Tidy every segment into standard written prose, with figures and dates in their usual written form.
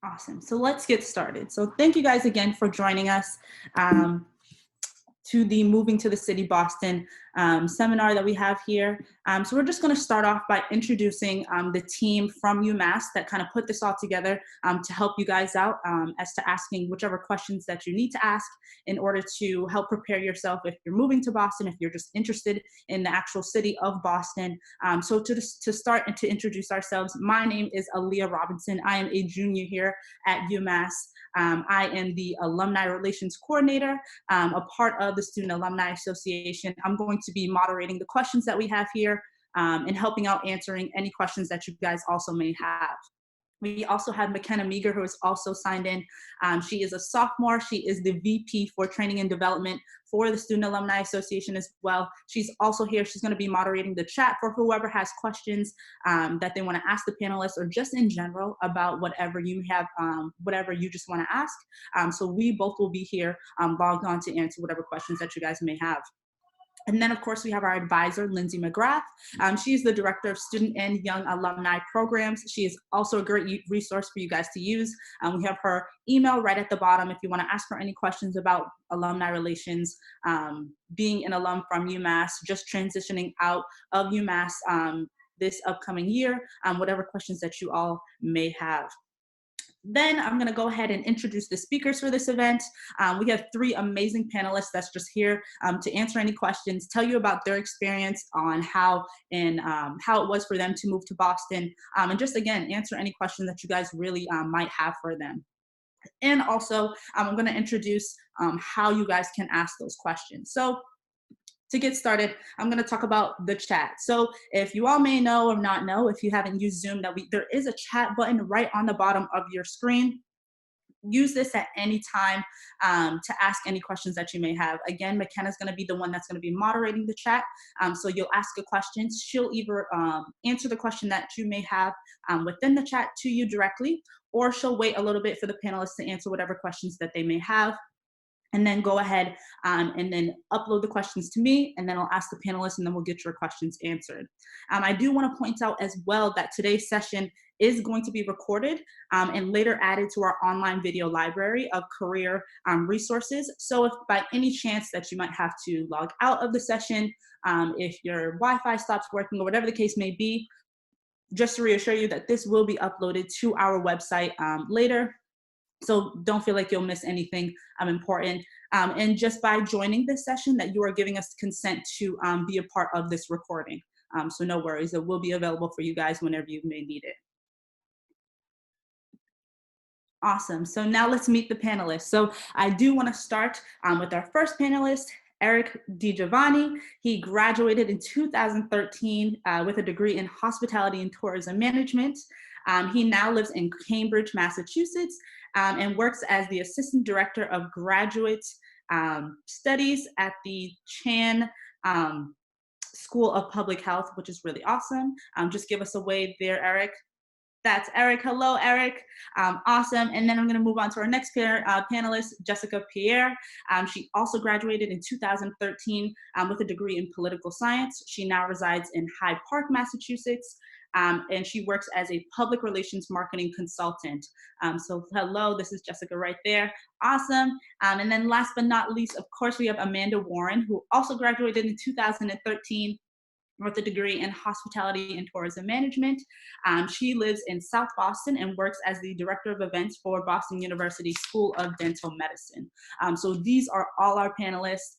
Awesome. So let's get started. So thank you guys again for joining us to the Moving to the City Boston seminar that we have here. So we're just going to start off by introducing the team from Umass that kind of put this all together to help you guys out as to asking whichever questions that you need to ask in order to help prepare yourself if you're moving to Boston, if you're just interested in the actual city of Boston. So to start and to introduce ourselves, my name is Aaliyah Robinson. I am a junior here at Umass. I am the Alumni Relations Coordinator, a part of the Student Alumni Association. I'm going to be moderating the questions that we have here and helping out answering any questions that you guys also may have. We also have McKenna Meager, who is also signed in. She is a sophomore. She is the VP for Training and Development for the Student Alumni Association as well. She's also here. She's going to be moderating the chat for whoever has questions that they want to ask the panelists or just in general about whatever you have, whatever you just want to ask. So we both will be here logged on to answer whatever questions that you guys may have. And then, of course, we have our advisor, Lindsay McGrath. She is the Director of Student and Young Alumni Programs. She is also a great resource for you guys to use. We have her email right at the bottom if you want to ask her any questions about alumni relations, being an alum from UMass, just transitioning out of UMass this upcoming year, whatever questions that you all may have. Then I'm going to go ahead and introduce the speakers for this event. We have three amazing panelists that's just here to answer any questions, tell you about their experience on how it was for them to move to Boston, and just again answer any questions that you guys really might have for them. And also, I'm going to introduce how you guys can ask those questions. So to get started, I'm going to talk about the chat. So if you all may know or not know, if you haven't used Zoom, there is a chat button right on the bottom of your screen. Use this at any time to ask any questions that you may have. Again, McKenna's going to be the one that's going to be moderating the chat. So you'll ask a question. She'll either answer the question that you may have within the chat to you directly, or she'll wait a little bit for the panelists to answer whatever questions that they may have, and then go ahead and then upload the questions to me, and then I'll ask the panelists, and then we'll get your questions answered. I do want to point out as well that today's session is going to be recorded and later added to our online video library of career resources. So if by any chance that you might have to log out of the session, if your Wi-Fi stops working or whatever the case may be, just to reassure you that this will be uploaded to our website later. So don't feel like you'll miss anything important. And just by joining this session that you are giving us consent to be a part of this recording. So no worries, it will be available for you guys whenever you may need it. Awesome, so now let's meet the panelists. So I do wanna start with our first panelist, Erik Digiovanni. He graduated in 2013 with a degree in hospitality and tourism management. He now lives in Cambridge, Massachusetts, and works as the Assistant Director of Graduate Studies at the Chan School of Public Health, which is really awesome. Just give us a wave there, Erik. That's Erik. Hello, Erik. Awesome. And then I'm going to move on to our next panelist, Jessica Pierre. She also graduated in 2013 with a degree in political science. She now resides in Hyde Park, Massachusetts. And she works as a public relations marketing consultant. So hello, this is Jessica right there. Awesome. And then last but not least, of course, we have Amanda Warren, who also graduated in 2013 with a degree in hospitality and tourism management. She lives in South Boston and works as the Director of Events for Boston University School of Dental Medicine. So these are all our panelists.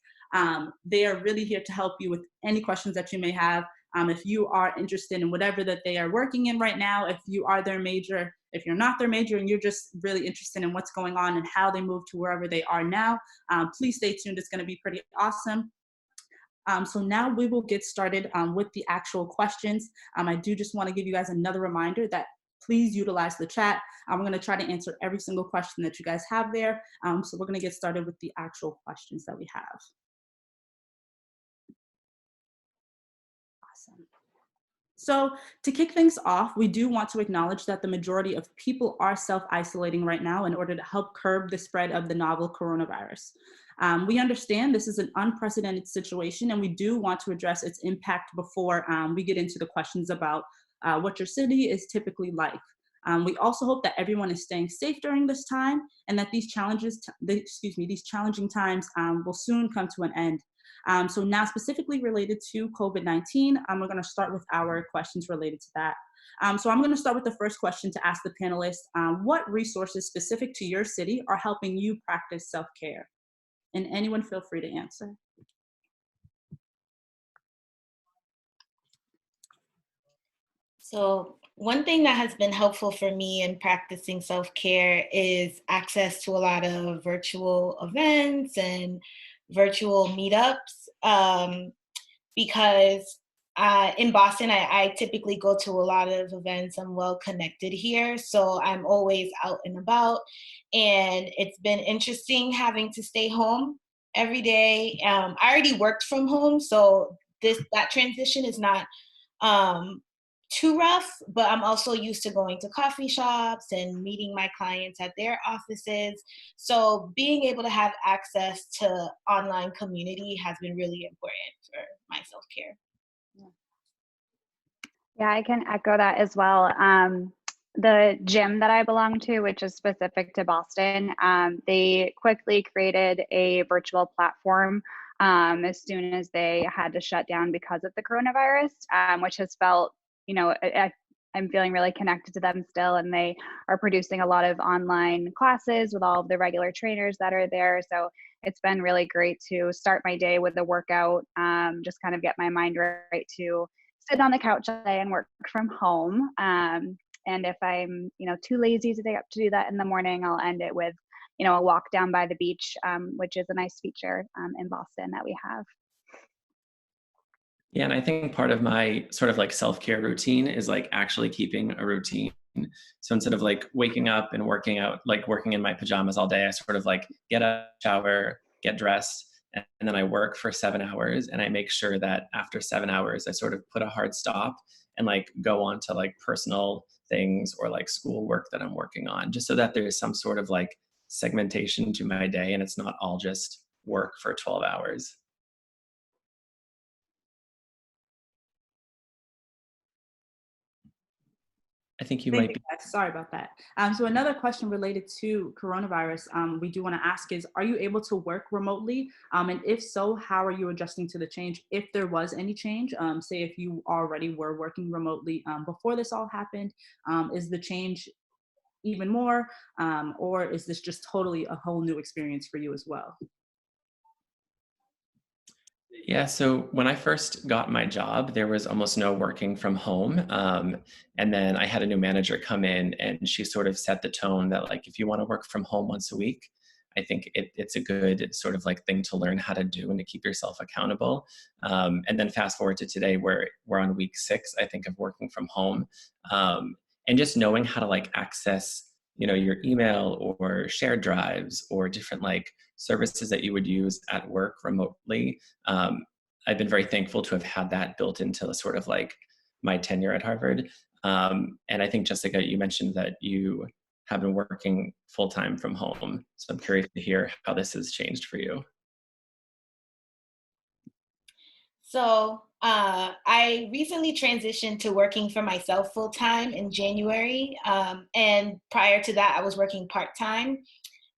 They are really here to help you with any questions that you may have. If you are interested in whatever that they are working in right now, if you are their major, if you're not their major and you're just really interested in what's going on and how they move to wherever they are now, please stay tuned. It's going to be pretty awesome. So now we will get started with the actual questions. I do just want to give you guys another reminder that please utilize the chat. I'm going to try to answer every single question that you guys have there. So we're going to get started with the actual questions that we have. Awesome. So to kick things off, we do want to acknowledge that the majority of people are self-isolating right now in order to help curb the spread of the novel coronavirus. We understand this is an unprecedented situation, and we do want to address its impact before we get into the questions about what your city is typically like. We also hope that everyone is staying safe during this time and that these these challenging times will soon come to an end. So now specifically related to COVID-19, we're gonna start with our questions related to that. So I'm gonna start with the first question to ask the panelists, what resources specific to your city are helping you practice self-care? And anyone feel free to answer. So one thing that has been helpful for me in practicing self-care is access to a lot of virtual events and virtual meetups. Because in Boston, I typically go to a lot of events. I'm well connected here, so I'm always out and about. And it's been interesting having to stay home every day. I already worked from home, so that transition is not um, too rough, but I'm also used to going to coffee shops and meeting my clients at their offices. So being able to have access to online community has been really important for my self-care. Yeah, I can echo that as well. The gym that I belong to, which is specific to Boston, they quickly created a virtual platform as soon as they had to shut down because of the coronavirus, which has felt, I'm feeling really connected to them still, and they are producing a lot of online classes with all of the regular trainers that are there. So it's been really great to start my day with a workout, just kind of get my mind right to sit on the couch all day and work from home. And if I'm, too lazy to get up to do that in the morning, I'll end it with, a walk down by the beach, which is a nice feature in Boston that we have. Yeah, and I think part of my sort of like self-care routine is like actually keeping a routine. So instead of like waking up and working out, like working in my pajamas all day, I sort of like get up, shower, get dressed, and then I work for 7 hours. And I make sure that after 7 hours, I sort of put a hard stop and like go on to like personal things or like school work that I'm working on, just so that there's some sort of like segmentation to my day and it's not all just work for 12 hours. I think you Thank might you, be. guys. Sorry about that. So another question related to coronavirus, we do want to ask is, are you able to work remotely? And if so, how are you adjusting to the change? If there was any change, say if you already were working remotely before this all happened, is the change even more, or is this just totally a whole new experience for you as well? Yeah, so when I first got my job, there was almost no working from home. And then I had a new manager come in and she sort of set the tone that like, if you want to work from home once a week, I think it's a good sort of like thing to learn how to do and to keep yourself accountable. And then fast forward to today where we're on week 6, I think, of working from home. And just knowing how to like access, your email or shared drives or different like services that you would use at work remotely. I've been very thankful to have had that built into sort of like my tenure at Harvard. And I think, Jessica, you mentioned that you have been working full-time from home. So I'm curious to hear how this has changed for you. So I recently transitioned to working for myself full time in January. And prior to that, I was working part time.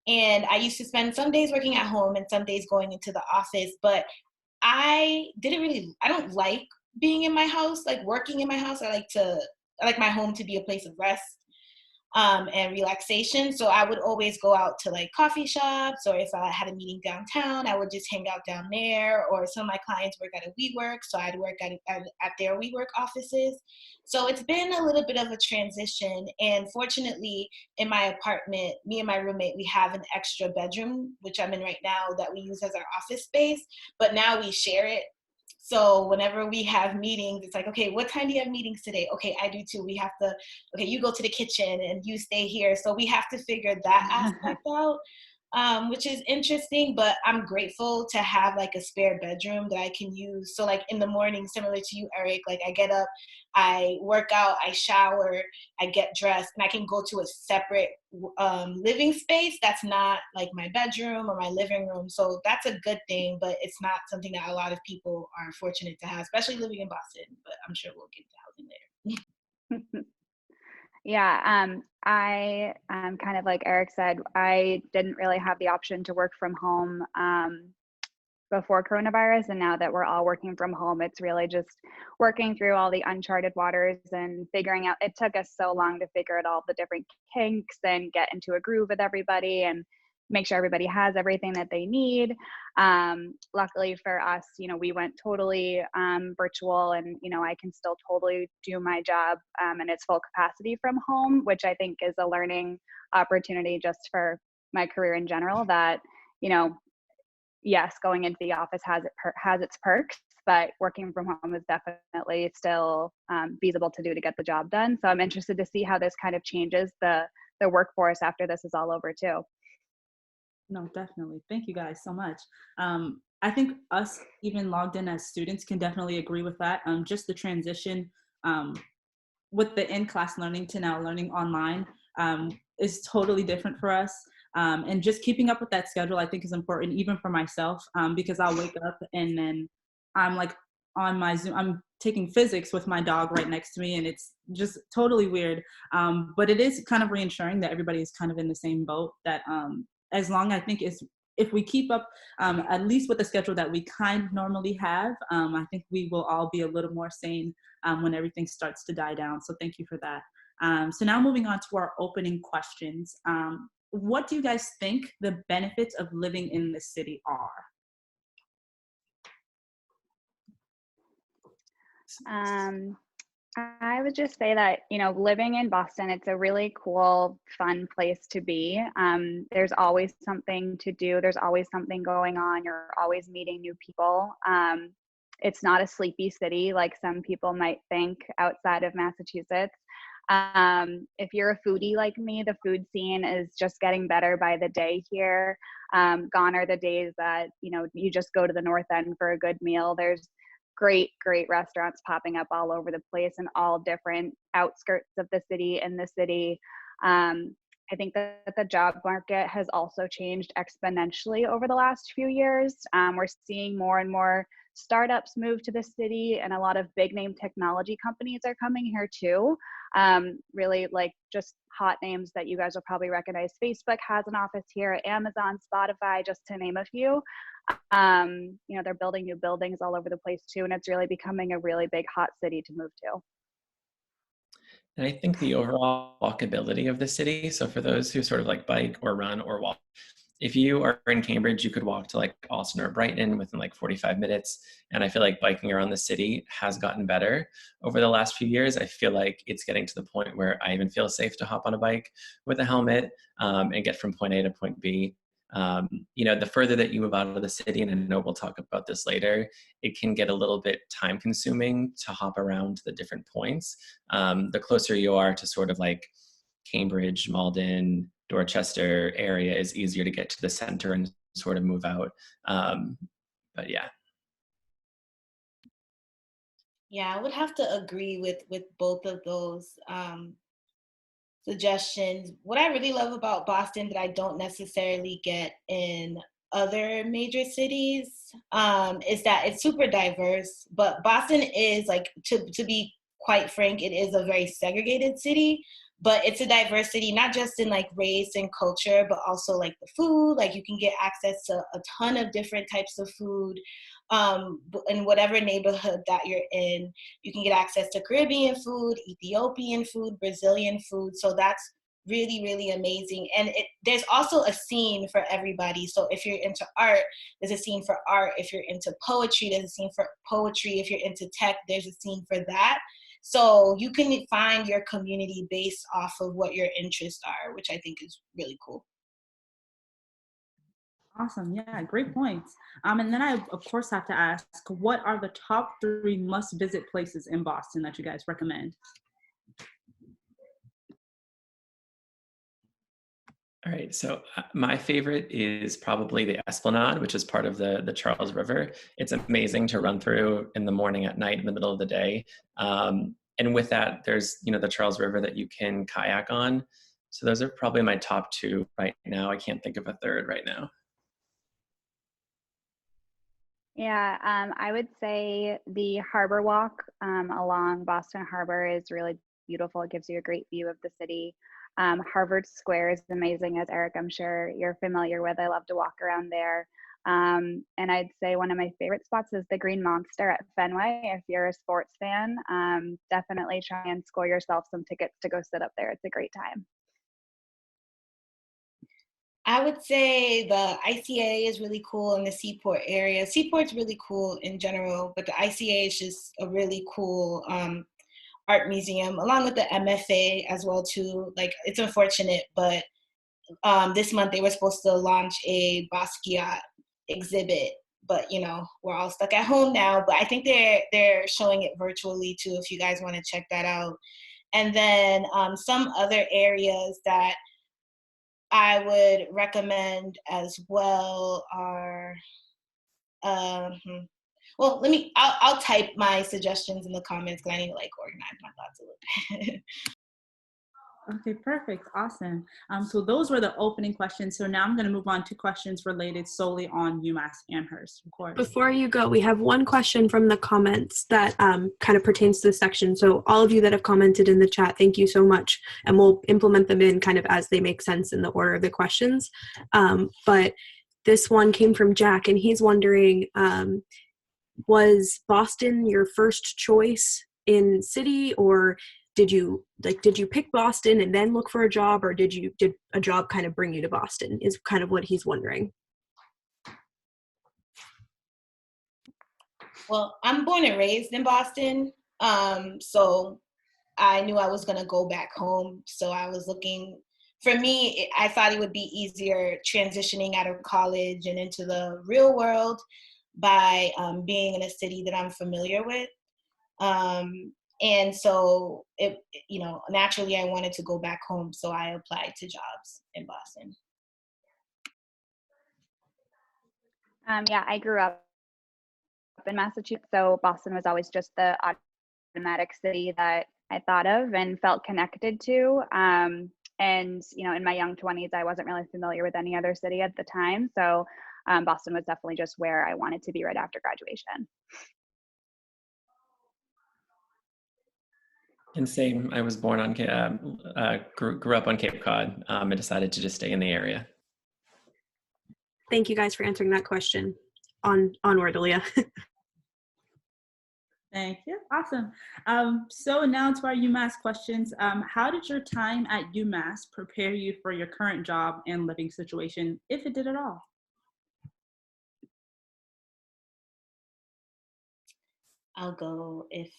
And I used to spend some days working at home and some days going into the office. But I don't like being in my house, like working in my house. I like my home to be a place of rest and relaxation. So I would always go out to like coffee shops, or if I had a meeting downtown, I would just hang out down there. Or some of my clients work at a WeWork, so I'd work at their WeWork offices. So it's been a little bit of a transition. And fortunately, in my apartment, me and my roommate, we have an extra bedroom, which I'm in right now, that we use as our office space. But now we share it. So whenever we have meetings, it's like, okay, what time do you have meetings today? Okay, I do too. We have to, okay, you go to the kitchen and you stay here. So we have to figure that aspect out, which is interesting, but I'm grateful to have like a spare bedroom that I can use. So like in the morning, similar to you, Erik, like I get up, I work out, I shower, I get dressed, and I can go to a separate living space that's not like my bedroom or my living room. So that's a good thing, but it's not something that a lot of people are fortunate to have, especially living in Boston, but I'm sure we'll get to housing there. Yeah, I kind of like Eric said, I didn't really have the option to work from home before coronavirus, and now that we're all working from home, it's really just working through all the uncharted waters and figuring out. It took us so long to figure out all the different kinks and get into a groove with everybody and make sure everybody has everything that they need. Luckily for us, we went totally virtual, and I can still totally do my job in its full capacity from home, which I think is a learning opportunity just for my career in general. That you know yes, going into the office has its perks, but working from home is definitely still feasible to do to get the job done. So I'm interested to see how this kind of changes the workforce after this is all over too. No, definitely. Thank you guys so much. I think us even logged in as students can definitely agree with that. Just the transition um, with the in-class learning to now learning online is totally different for us. And just keeping up with that schedule, I think, is important, even for myself, because I'll wake up and then I'm like on my Zoom, I'm taking physics with my dog right next to me, and it's just totally weird. But it is kind of reassuring that everybody is kind of in the same boat, that as long, I think, is if we keep up at least with the schedule that we kind of normally have, I think we will all be a little more sane when everything starts to die down. So thank you for that. So now moving on to our opening questions. What do you guys think the benefits of living in the city are? Um, I would just say that, living in Boston, it's a really cool, fun place to be. There's always something to do. There's always something going on. You're always meeting new people. It's not a sleepy city like some people might think outside of Massachusetts. If you're a foodie like me, the food scene is just getting better by the day here. Gone are the days that, you just go to the North End for a good meal. There's great restaurants popping up all over the place in all different outskirts of the city, in the city. I think that the job market has also changed exponentially over the last few years. We're seeing more and more startups move to the city, and a lot of big name technology companies are coming here too. Really like just hot names that you guys will probably recognize. Facebook has an office here, Amazon, Spotify, just to name a few. They're building new buildings all over the place too, and it's really becoming a really big hot city to move to. And I think the overall walkability of the city, so for those who sort of like bike or run or walk, if you are in Cambridge, you could walk to like Alston or Brighton within like 45 minutes. And I feel like biking around the city has gotten better over the last few years. I feel like it's getting to the point where I even feel safe to hop on a bike with a helmet and get from point A to point B. The further that you move out of the city, and I know we'll talk about this later, it can get a little bit time consuming to hop around to the different points. The closer you are to sort of like Cambridge, Malden, Dorchester area is easier to get to the center and sort of move out. But yeah. Yeah, I would have to agree with both of those suggestions. What I really love about Boston that I don't necessarily get in other major cities is that it's super diverse. But Boston is like, to be quite frank, it is a very segregated city. But it's a diverse city, not just in like race and culture, but also like the food. Like you can get access to a ton of different types of food in whatever neighborhood that you're in. You can get access to Caribbean food, Ethiopian food, Brazilian food. So that's really amazing. And there's also a scene for everybody. So if you're into art, there's a scene for art. If you're into poetry, there's a scene for poetry. If you're into tech, there's a scene for that. So you can find your community based off of what your interests are, which I think is really cool. Awesome. Yeah, great points. And then I, of course, have to ask, what are the top 3 must-visit places in Boston that you guys recommend? All right, so my favorite is probably the Esplanade, which is part of the Charles River. It's amazing to run through in the morning, at night, in the middle of the day. And with that, there's the Charles River that you can kayak on. So those are probably my top 2 right now. I can't think of a third right now. Yeah, I would say the Harbor Walk along Boston Harbor is really beautiful. It gives you a great view of the city. Harvard Square is amazing, as Erik, I'm sure you're familiar with. I love to walk around there. And I'd say one of my favorite spots is the Green Monster at Fenway. If you're a sports fan, definitely try and score yourself some tickets to go sit up there. It's a great time. I would say the ICA is really cool in the Seaport area. Seaport's really cool in general, but the ICA is just a really cool art museum, along with the MFA as well too. Like, it's unfortunate, but this month they were supposed to launch a Basquiat exhibit, but you know, we're all stuck at home now. But I think they're showing it virtually too, if you guys want to check that out. And then some other areas that I would recommend as well are, well, I'll type my suggestions in the comments because I need to like organize my thoughts a little bit. Okay, perfect. Awesome. So those were the opening questions. So now I'm going to move on to questions related solely on UMass Amherst, of course. Before you go, we have one question from the comments that kind of pertains to this section. So all of you that have commented in the chat, thank you so much. And we'll implement them in kind of as they make sense in the order of the questions. But this one came from Jack, and he's wondering, was Boston your first choice in city, or did you pick Boston and then look for a job, or did a job kind of bring you to Boston, is kind of what he's wondering. Well, I'm born and raised in Boston, so I knew I was going to go back home. So I was looking, for me, I thought it would be easier transitioning out of college and into the real world by being in a city that I'm familiar with. And so, naturally I wanted to go back home. So I applied to jobs in Boston. Yeah, I grew up in Massachusetts, so Boston was always just the automatic city that I thought of and felt connected to. And, in my young 20s, I wasn't really familiar with any other city at the time. So Boston was definitely just where I wanted to be right after graduation. And same, I was born on, grew up on Cape Cod, and decided to just stay in the area. Thank you guys for answering that question. Onward, Aaliyah. Thank you. Awesome. So now to our UMass questions. How did your time at UMass prepare you for your current job and living situation, if it did at all? I'll go if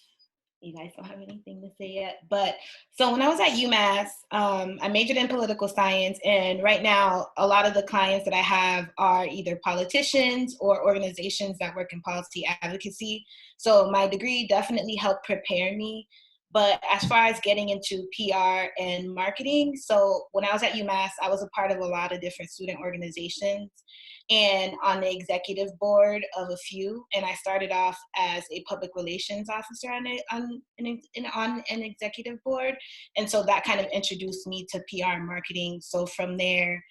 you guys don't have anything to say yet. But so when I was at UMass, I majored in political science. And right now, a lot of the clients that I have are either politicians or organizations that work in policy advocacy. So my degree definitely helped prepare me. But as far as getting into PR and marketing, so when I was at UMass, I was a part of a lot of different student organizations and on the executive board of a few. And I started off as a public relations officer on an executive board. And so that kind of introduced me to PR and marketing. So from there,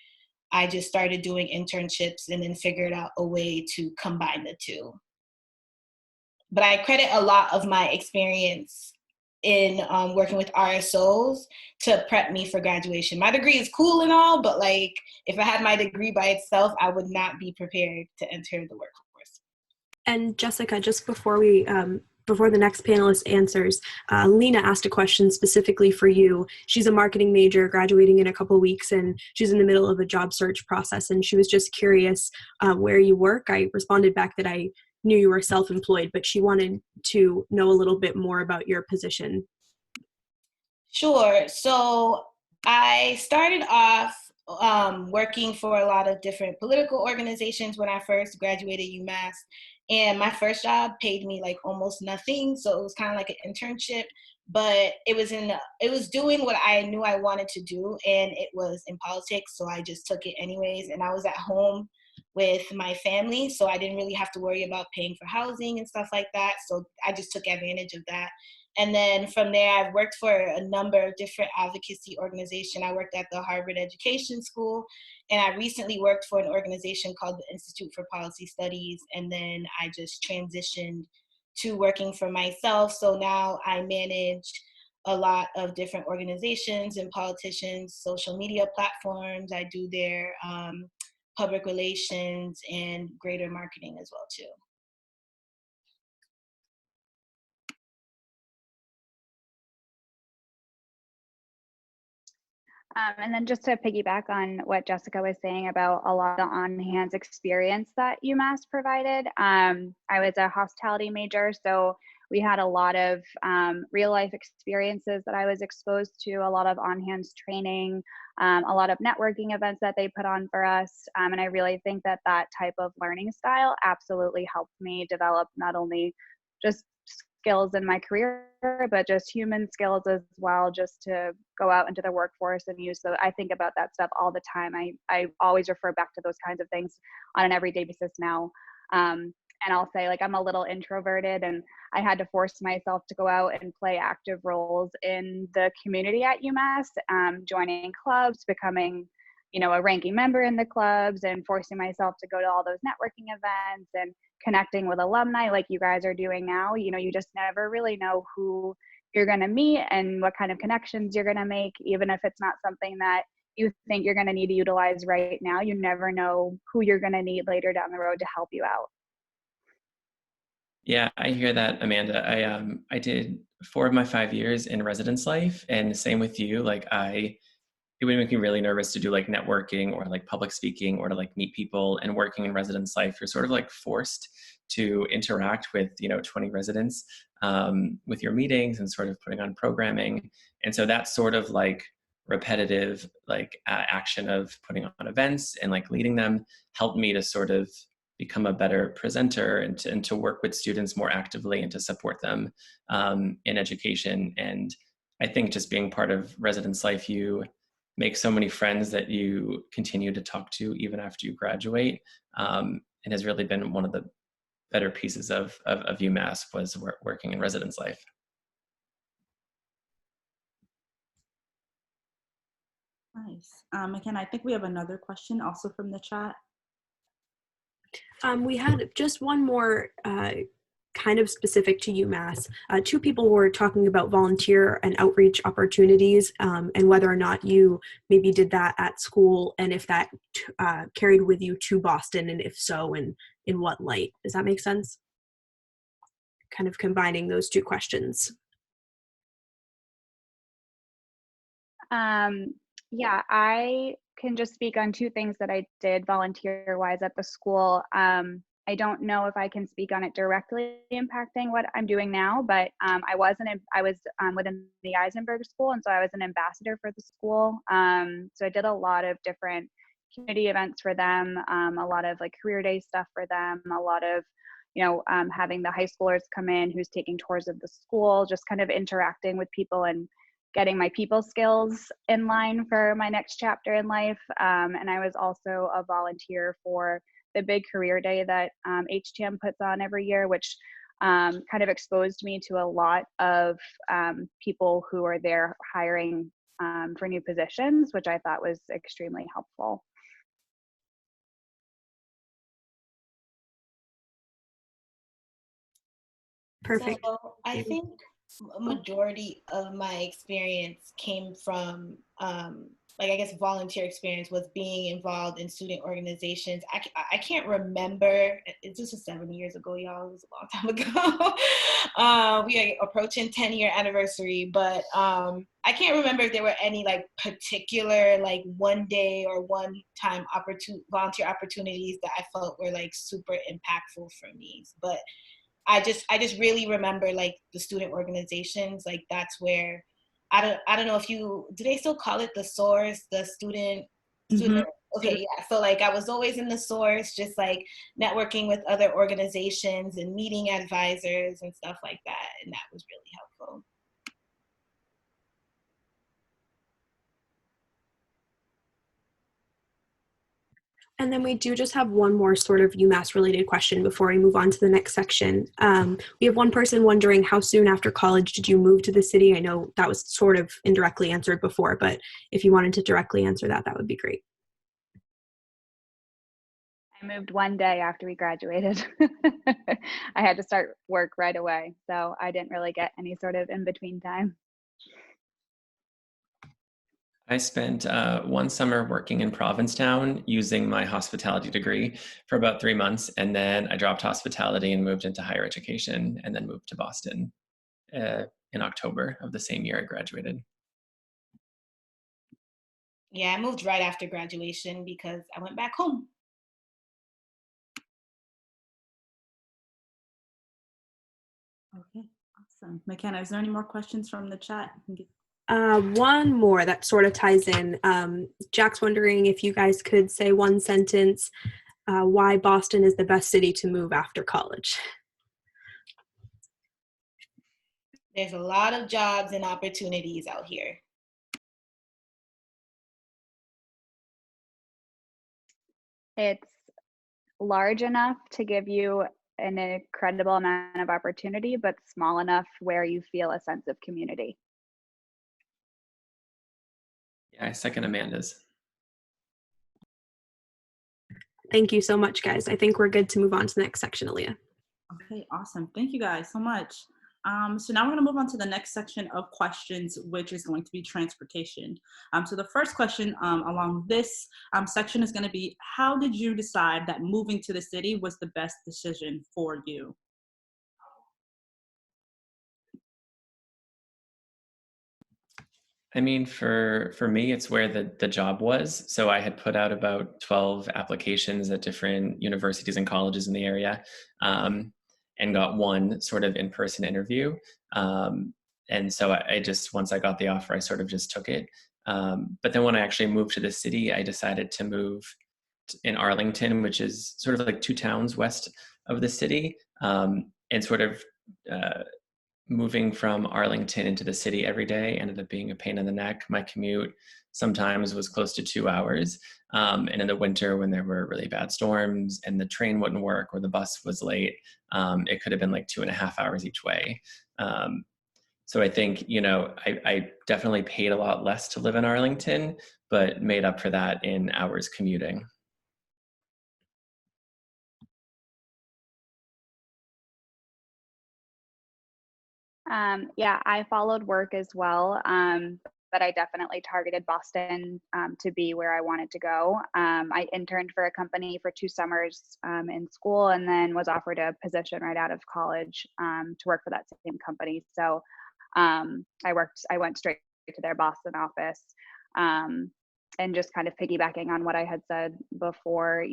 I just started doing internships and then figured out a way to combine the two. But I credit a lot of my experience in working with RSOs to prep me for graduation. My degree is cool and all, but like if I had my degree by itself, I would not be prepared to enter the workforce. And Jessica, just before the next panelist answers, Lena asked a question specifically for you. She's a marketing major graduating in a couple of weeks, and she's in the middle of a job search process, and she was just curious where you work. I responded back that I knew you were self-employed, but she wanted to know a little bit more about your position. Sure. So I started off working for a lot of different political organizations when I first graduated UMass. And my first job paid me like almost nothing. So it was kind of like an internship, but it was doing what I knew I wanted to do. And it was in politics. So I just took it anyways. And I was at home with my family, so I didn't really have to worry about paying for housing and stuff like that. So I just took advantage of that. And then from there, I've worked for a number of different advocacy organizations. I worked at the Harvard Education School, and I recently worked for an organization called the Institute for Policy Studies. And then I just transitioned to working for myself. So now I manage a lot of different organizations and politicians' social media platforms. I do their public relations and greater marketing as well too. And then just to piggyback on what Jessica was saying about a lot of the on-hands experience that UMass provided, I was a hospitality major, so we had a lot of real life experiences that I was exposed to, a lot of on-hands training, a lot of networking events that they put on for us. And I really think that that type of learning style absolutely helped me develop not only just skills in my career, but just human skills as well, just to go out into the workforce and use those. I think about that stuff all the time. I always refer back to those kinds of things on an everyday basis now. And I'll say, like, I'm a little introverted, and I had to force myself to go out and play active roles in the community at UMass, joining clubs, becoming, you know, a ranking member in the clubs, and forcing myself to go to all those networking events and connecting with alumni like you guys are doing now. You know, you just never really know who you're going to meet and what kind of connections you're going to make, even if it's not something that you think you're going to need to utilize right now. You never know who you're going to need later down the road to help you out. Yeah, I hear that, Amanda. I did 4 of my 5 years in residence life, and same with you. Like, it would make me really nervous to do like networking or like public speaking or to like meet people. And working in residence life, you're sort of like forced to interact with, you know, 20 residents with your meetings and sort of putting on programming. And so that sort of like repetitive like action of putting on events and like leading them helped me to sort of become a better presenter and to work with students more actively and to support them in education. And I think just being part of residence life, you make so many friends that you continue to talk to even after you graduate, and has really been one of the better pieces of UMass was working in residence life. Nice. Again, I think we have another question also from the chat. We had just one more kind of specific to UMass. 2 people were talking about volunteer and outreach opportunities, and whether or not you maybe did that at school, and if that carried with you to Boston, and if so, in what light. Does that make sense? Kind of combining those 2 questions. Yeah, I can just speak on 2 things that I did volunteer-wise at the school. I don't know if I can speak on it directly impacting what I'm doing now, but I was within the Eisenberg School, and so I was an ambassador for the school. So I did a lot of different community events for them, a lot of like career day stuff for them, a lot of, you know, having the high schoolers come in who's taking tours of the school, just kind of interacting with people and getting my people skills in line for my next chapter in life. And I was also a volunteer for the big career day that HTM puts on every year, which kind of exposed me to a lot of people who are there hiring for new positions, which I thought was extremely helpful. Perfect. So I think a majority of my experience came from like, I guess, volunteer experience was being involved in student organizations. I can't remember, this was 7 years ago, y'all, it was a long time ago. We are approaching 10-year anniversary, but I can't remember if there were any like particular like one day or one time volunteer opportunities that I felt were like super impactful for me. But I just really remember like the student organizations, like that's where I don't know if do they still call it the source, the student okay, yeah. So like I was always in the source, just like networking with other organizations and meeting advisors and stuff like that, and that was really helpful. And then we do just have one more sort of UMass related question before we move on to the next section. We have one person wondering, how soon after college did you move to the city? I know that was sort of indirectly answered before, but if you wanted to directly answer that, that would be great. I moved one day after we graduated. I had to start work right away, so I didn't really get any sort of in-between time. I spent one summer working in Provincetown using my hospitality degree for about 3 months, and then I dropped hospitality and moved into higher education, and then moved to Boston in October of the same year I graduated. Yeah, I moved right after graduation because I went back home. Okay, awesome. McKenna, is there any more questions from the chat? One more that sort of ties in. Jack's wondering if you guys could say one sentence why Boston is the best city to move after college. There's a lot of jobs and opportunities out here. It's large enough to give you an incredible amount of opportunity, but small enough where you feel a sense of community. Yeah, I second Amanda's. Thank you so much, guys. I think we're good to move on to the next section, Aaliyah. Okay, awesome. Thank you guys so much. So now we're going to move on to the next section of questions, which is going to be transportation. So the first question along this section is going to be, how did you decide that moving to the city was the best decision for you? I mean, for me, it's where the job was. So I had put out about 12 applications at different universities and colleges in the area, and got one sort of in-person interview. And so I just, once I got the offer, I sort of just took it. But then when I actually moved to the city, I decided to move in Arlington, which is sort of like 2 towns west of the city, and sort of moving from Arlington into the city every day ended up being a pain in the neck. My commute sometimes was close to 2 hours. And in the winter, when there were really bad storms and the train wouldn't work or the bus was late, it could have been like 2.5 hours each way. So I think, I definitely paid a lot less to live in Arlington, but made up for that in hours commuting. Yeah, I followed work as well, but I definitely targeted Boston to be where I wanted to go. I interned for a company for 2 summers in school, and then was offered a position right out of college to work for that same company. So I went straight to their Boston office, and just kind of piggybacking on what I had said before,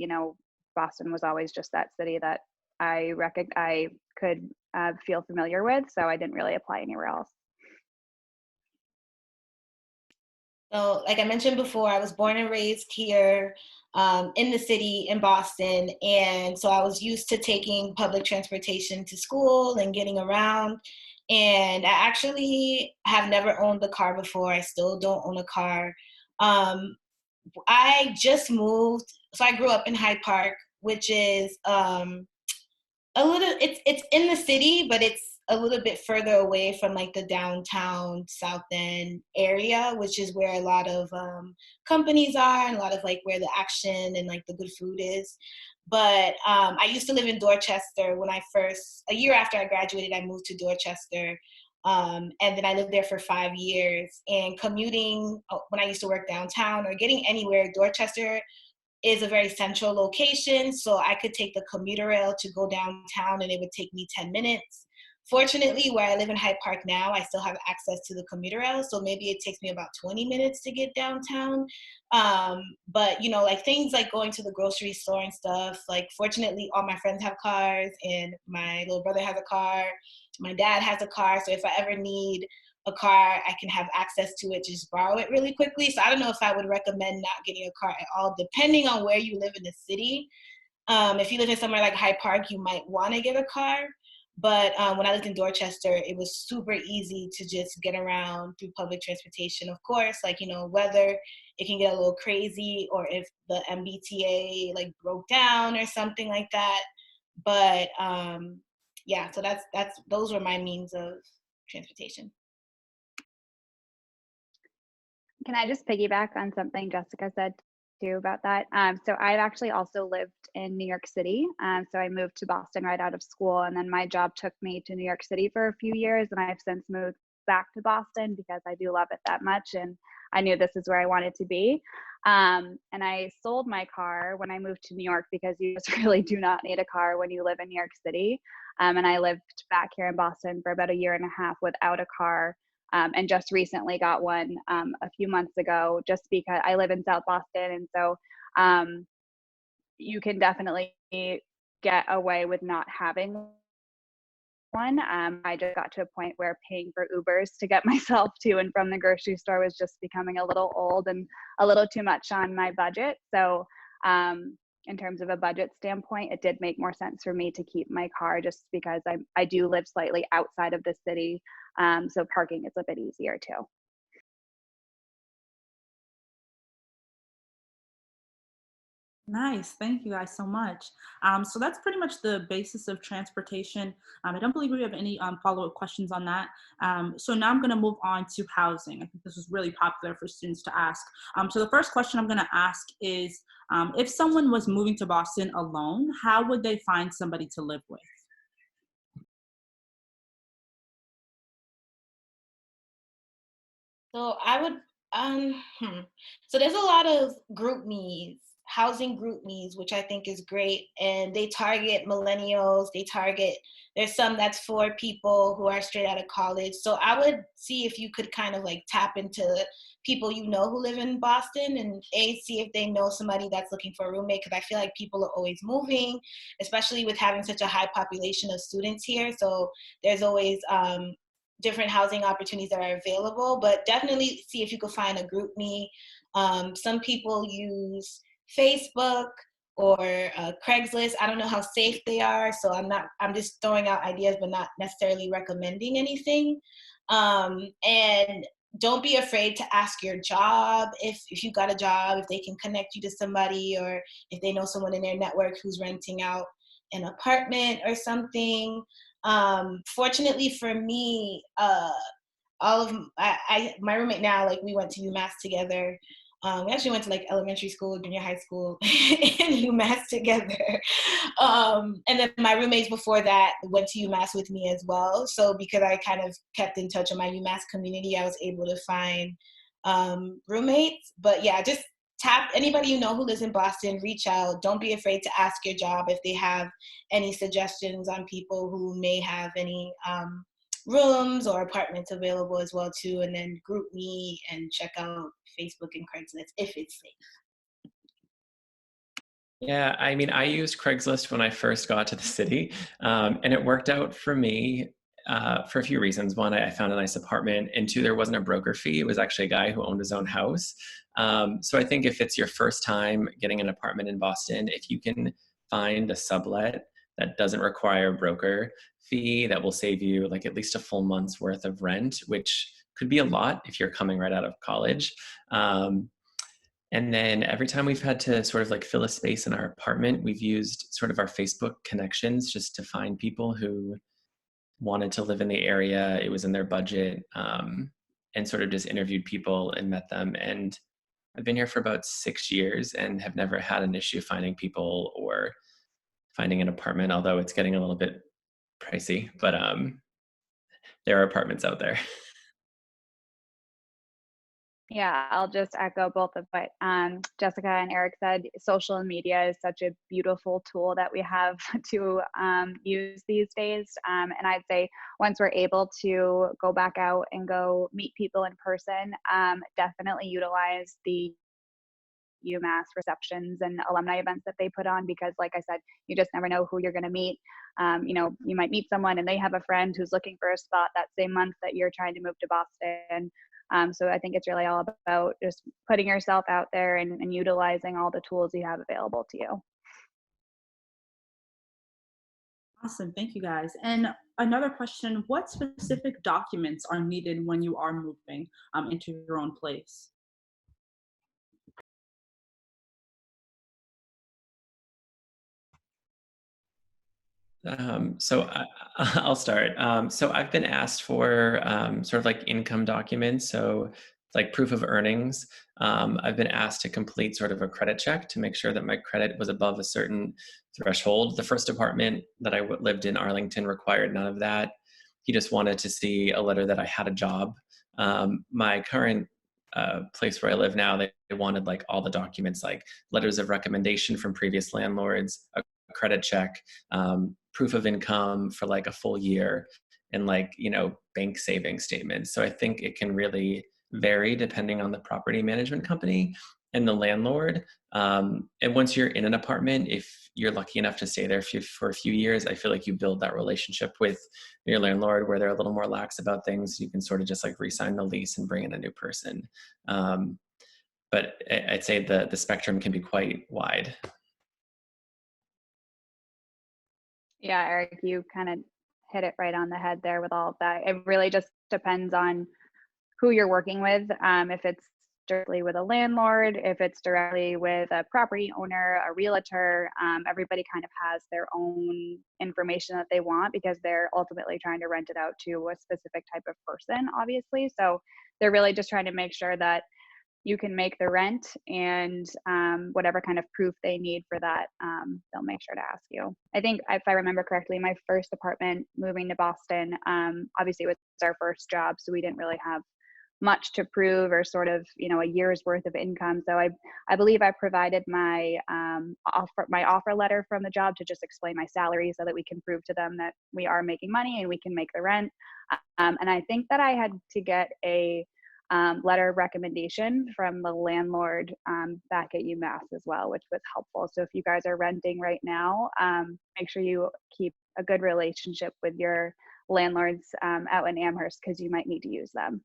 Boston was always just that city that I could feel familiar with, so I didn't really apply anywhere else. So like I mentioned before, I was born and raised here in the city in Boston. And so I was used to taking public transportation to school and getting around. And I actually have never owned a car before. I still don't own a car. I just moved. So I grew up in Hyde Park, which is it's in the city, but it's a little bit further away from like the downtown South End area, which is where a lot of companies are and a lot of like where the action and like the good food is. But I used to live in Dorchester a year after I graduated, I moved to Dorchester. And then I lived there for 5 years, and commuting when I used to work downtown or getting anywhere, Dorchester is a very central location. So I could take the commuter rail to go downtown and it would take me 10 minutes. Fortunately, where I live in Hyde Park now, I still have access to the commuter rail. So maybe it takes me about 20 minutes to get downtown. But like things like going to the grocery store and stuff, like fortunately all my friends have cars and my little brother has a car. My dad has a car. So if I ever need a car, I can have access to it, just borrow it really quickly. So I don't know if I would recommend not getting a car at all, depending on where you live in the city. If you live in somewhere like Hyde Park, you might want to get a car. But when I lived in Dorchester, it was super easy to just get around through public transportation. Of course, like, weather, it can get a little crazy, or if the MBTA like broke down or something like that. But yeah, so those were my means of transportation. Can I just piggyback on something Jessica said too about that? So I've actually also lived in New York City. So I moved to Boston right out of school, and then my job took me to New York City for a few years, and I've since moved back to Boston because I do love it that much. And I knew this is where I wanted to be. And I sold my car when I moved to New York because you just really do not need a car when you live in New York City. And I lived back here in Boston for about a year and a half without a car. And just recently got one a few months ago, just because I live in South Boston. And so you can definitely get away with not having one. I just got to a point where paying for Ubers to get myself to and from the grocery store was just becoming a little old and a little too much on my budget. So in terms of a budget standpoint, it did make more sense for me to keep my car just because I do live slightly outside of the city. So parking is a bit easier too. Nice. Thank you guys so much. So that's pretty much the basis of transportation. I don't believe we have any follow-up questions on that. So now I'm going to move on to housing. I think this is really popular for students to ask. So the first question I'm going to ask is, if someone was moving to Boston alone, how would they find somebody to live with? So I would, so there's a lot of group me's, housing group me's, which I think is great. And they target millennials, there's some that's for people who are straight out of college. So I would see if you could kind of like tap into people you know who live in Boston and see if they know somebody that's looking for a roommate, because I feel like people are always moving, especially with having such a high population of students here. So there's always different housing opportunities that are available, but definitely see if you could find a group me. Some people use Facebook or Craigslist. I don't know how safe they are, so I'm just throwing out ideas, but not necessarily recommending anything. And don't be afraid to ask your job if you got a job, if they can connect you to somebody, or if they know someone in their network who's renting out an apartment or something. Fortunately for me, my roommate now, like we went to Umass together. We actually went to like elementary school, junior high school in Umass together. And then my roommates before that went to Umass with me as well. So because I kind of kept in touch with my Umass community, I was able to find roommates. But yeah, just tap anybody you know who lives in Boston, reach out. Don't be afraid to ask your job if they have any suggestions on people who may have any rooms or apartments available as well too. And then group me and check out Facebook and Craigslist if it's safe. Yeah, I mean, I used Craigslist when I first got to the city, and it worked out for me for a few reasons. One, I found a nice apartment, and two, there wasn't a broker fee. It was actually a guy who owned his own house. So I think if it's your first time getting an apartment in Boston, if you can find a sublet that doesn't require a broker fee, that will save you like at least a full month's worth of rent, which could be a lot if you're coming right out of college. And then every time we've had to sort of like fill a space in our apartment, we've used sort of our Facebook connections just to find people who wanted to live in the area. It was in their budget, and sort of just interviewed people and met them. And I've been here for about 6 years and have never had an issue finding people or finding an apartment, although it's getting a little bit pricey, but there are apartments out there. Yeah, I'll just echo both of what Jessica and Erik said. Social media is such a beautiful tool that we have to use these days. And I'd say once we're able to go back out and go meet people in person, definitely utilize the UMass receptions and alumni events that they put on, because like I said, you just never know who you're going to meet. You might meet someone and they have a friend who's looking for a spot that same month that you're trying to move to Boston. So I think it's really all about just putting yourself out there and utilizing all the tools you have available to you. Awesome. Thank you guys. And another question, what specific documents are needed when you are moving into your own place? I'll start. So I've been asked for sort of like income documents. So like proof of earnings. I've been asked to complete sort of a credit check to make sure that my credit was above a certain threshold. The first apartment that I lived in, Arlington, required none of that. he just wanted to see a letter that I had a job. My current place where I live now, they wanted like all the documents, like letters of recommendation from previous landlords, a credit check, proof of income for like a full year, and like, you know, bank saving statements. So I think it can really vary depending on the property management company and the landlord. And once you're in an apartment, if you're lucky enough to stay there for a few years, I feel like you build that relationship with your landlord where they're a little more lax about things. You can sort of just like re-sign the lease and bring in a new person. But I'd say the spectrum can be quite wide. Yeah, Eric, you kind of hit it right on the head there with all of that. It really just depends on who you're working with. If it's directly with a landlord, if it's directly with a property owner, a realtor, everybody kind of has their own information that they want because they're ultimately trying to rent it out to a specific type of person, obviously. So they're really just trying to make sure that you can make the rent, and whatever kind of proof they need for that, they'll make sure to ask you. I think if I remember correctly, my first apartment moving to Boston, obviously it was our first job, so we didn't really have much to prove or sort of, you know, a year's worth of income. So I believe I provided my offer letter from the job to just explain my salary so that we can prove to them that we are making money and we can make the rent. And I think that I had to get a letter of recommendation from the landlord back at Umass as well, which was helpful. So if you guys are renting right now, make sure you keep a good relationship with your landlords out in Amherst, because you might need to use them.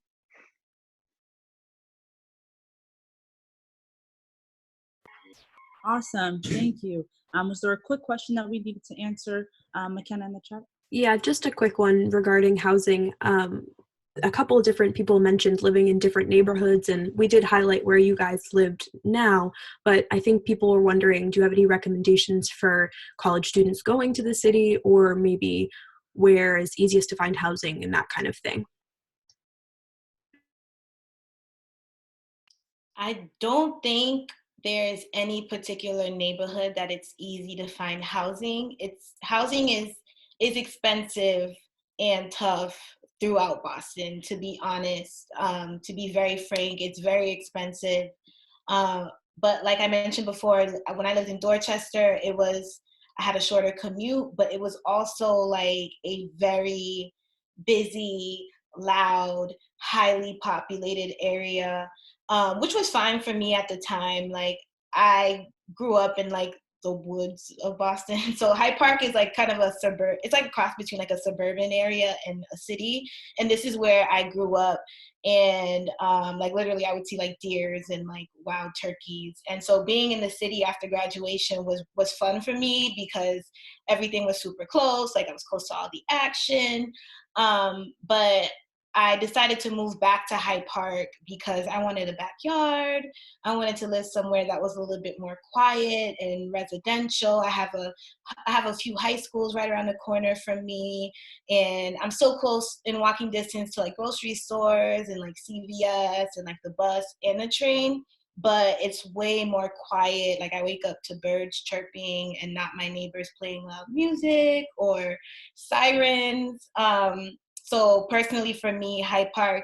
Awesome, thank you. Was there a quick question that we needed to answer, McKenna, in the chat? Yeah, just a quick one regarding housing. A couple of different people mentioned living in different neighborhoods, and we did highlight where you guys lived now, but I think people were wondering, do you have any recommendations for college students going to the city, or maybe where is easiest to find housing and that kind of thing? I don't think there's any particular neighborhood that it's easy to find housing. Housing is expensive and tough throughout Boston, to be honest. To be very frank, it's very expensive. But like I mentioned before, when I lived in Dorchester, I had a shorter commute, but it was also like a very busy, loud, highly populated area, which was fine for me at the time. Like, I grew up in like the woods of Boston. So Hyde Park is like kind of a suburb. It's like a cross between like a suburban area and a city. And this is where I grew up. And like literally I would see like deers and like wild turkeys. And so being in the city after graduation was fun for me because everything was super close. Like I was close to all the action. But I decided to move back to Hyde Park because I wanted a backyard. I wanted to live somewhere that was a little bit more quiet and residential. I have a few high schools right around the corner from me, and I'm so close in walking distance to like grocery stores and like CVS and like the bus and the train. But it's way more quiet. Like I wake up to birds chirping and not my neighbors playing loud music or sirens. So personally for me, Hyde Park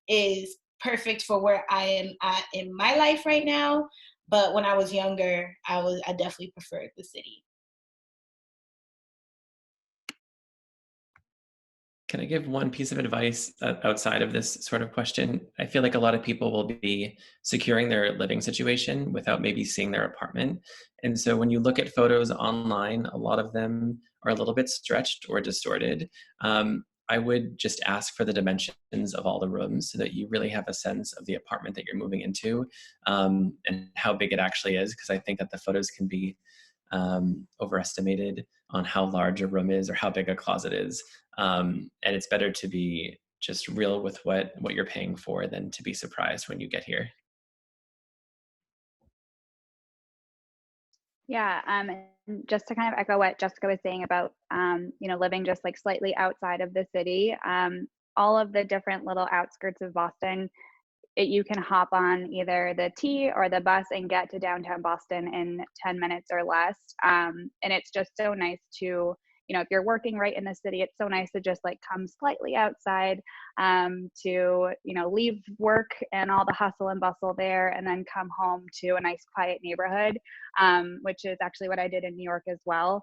is perfect for where I am at in my life right now. But when I was younger, I definitely preferred the city. Can I give one piece of advice outside of this sort of question? I feel like a lot of people will be securing their living situation without maybe seeing their apartment. And so when you look at photos online, a lot of them are a little bit stretched or distorted. I would just ask for the dimensions of all the rooms so that you really have a sense of the apartment that you're moving into, and how big it actually is, because I think that the photos can be overestimated on how large a room is or how big a closet is. And it's better to be just real with what you're paying for than to be surprised when you get here. Yeah, just to kind of echo what Jessica was saying about, living just like slightly outside of the city, all of the different little outskirts of Boston, you can hop on either the T or the bus and get to downtown Boston in 10 minutes or less. And it's just so nice to if you're working right in the city, it's so nice to just like come slightly outside to, leave work and all the hustle and bustle there and then come home to a nice quiet neighborhood, which is actually what I did in New York as well.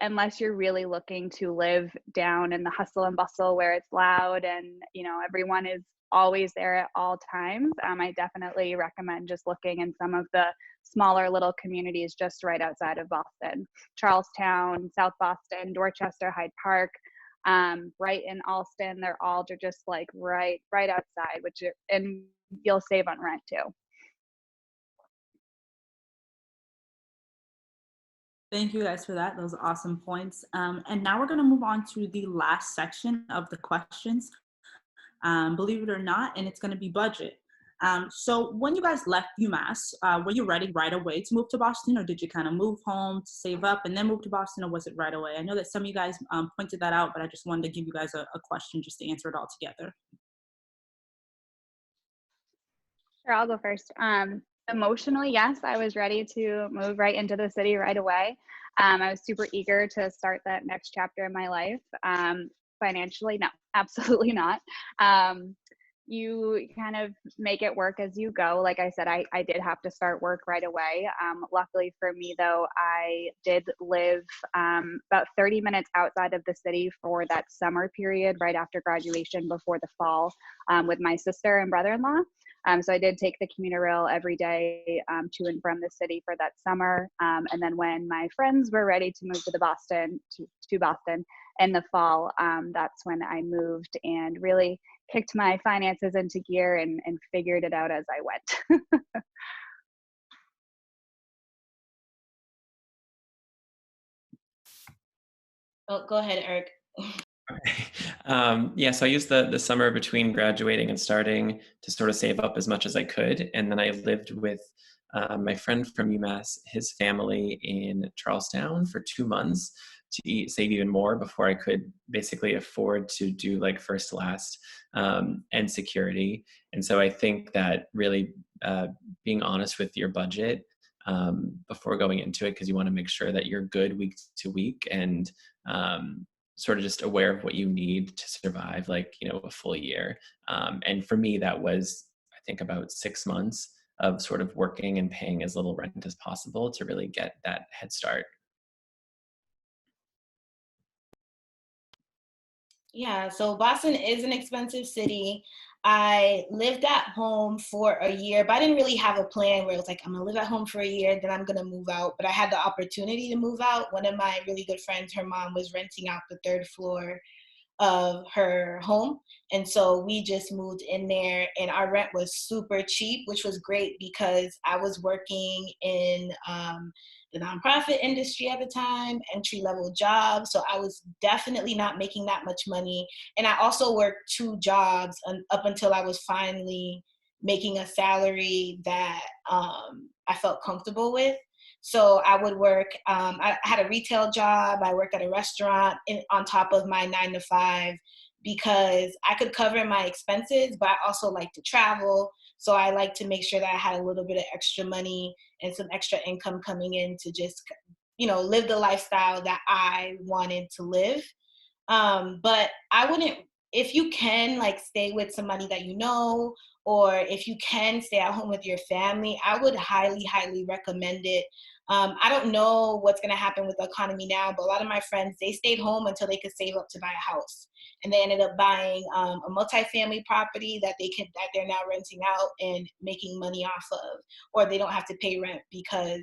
Unless you're really looking to live down in the hustle and bustle where it's loud and, everyone is always there at all times, I definitely recommend just looking in some of the smaller little communities just right outside of Boston. Charlestown, South Boston, Dorchester, Hyde Park, Brighton, Allston, they're all just like right outside, and you'll save on rent too. Thank you guys for that. Those are awesome points. And now we're going to move on to the last section of the questions, believe it or not, and it's going to be budget. So when you guys left UMass, were you ready right away to move to Boston, or did you kind of move home to save up and then move to Boston, or was it right away? I know that some of you guys pointed that out, but I just wanted to give you guys a question just to answer it all together. Sure, I'll go first. Emotionally, yes, I was ready to move right into the city right away. I was super eager to start that next chapter in my life. Financially, no, absolutely not. You kind of make it work as you go. Like I said, I did have to start work right away. Luckily for me, though, I did live about 30 minutes outside of the city for that summer period right after graduation before the fall with my sister and brother-in-law. So I did take the commuter rail every day to and from the city for that summer. And then when my friends were ready to move to Boston in the fall, that's when I moved and really kicked my finances into gear and figured it out as I went. Oh, go ahead, Erik. So I used the summer between graduating and starting to sort of save up as much as I could. And then I lived with my friend from UMass, his family in Charlestown for 2 months to save even more before I could basically afford to do like first, last, and security. And so I think that really being honest with your budget before going into it, because you want to make sure that you're good week to week and sort of just aware of what you need to survive like, a full year. And for me, that was, I think, about 6 months of sort of working and paying as little rent as possible to really get that head start. Yeah, so Boston is an expensive city. I lived at home for a year, but I didn't really have a plan where it was like, I'm gonna live at home for a year, then I'm gonna move out. But I had the opportunity to move out. One of my really good friends, her mom was renting out the 3rd floor of her home. And so we just moved in there, and our rent was super cheap, which was great because I was working in the nonprofit industry at the time, entry level job. So I was definitely not making that much money. And I also worked 2 jobs up until I was finally making a salary that I felt comfortable with. So I would work, I had a retail job, I worked at a restaurant on top of my 9 to 5 because I could cover my expenses, but I also like to travel. So I like to make sure that I had a little bit of extra money and some extra income coming in to just, live the lifestyle that I wanted to live. But I wouldn't, if you can like stay with somebody that you know, or if you can stay at home with your family, I would highly, highly recommend it. I don't know what's going to happen with the economy now, but a lot of my friends, they stayed home until they could save up to buy a house. And they ended up buying a multifamily property that they're now renting out and making money off of, or they don't have to pay rent because,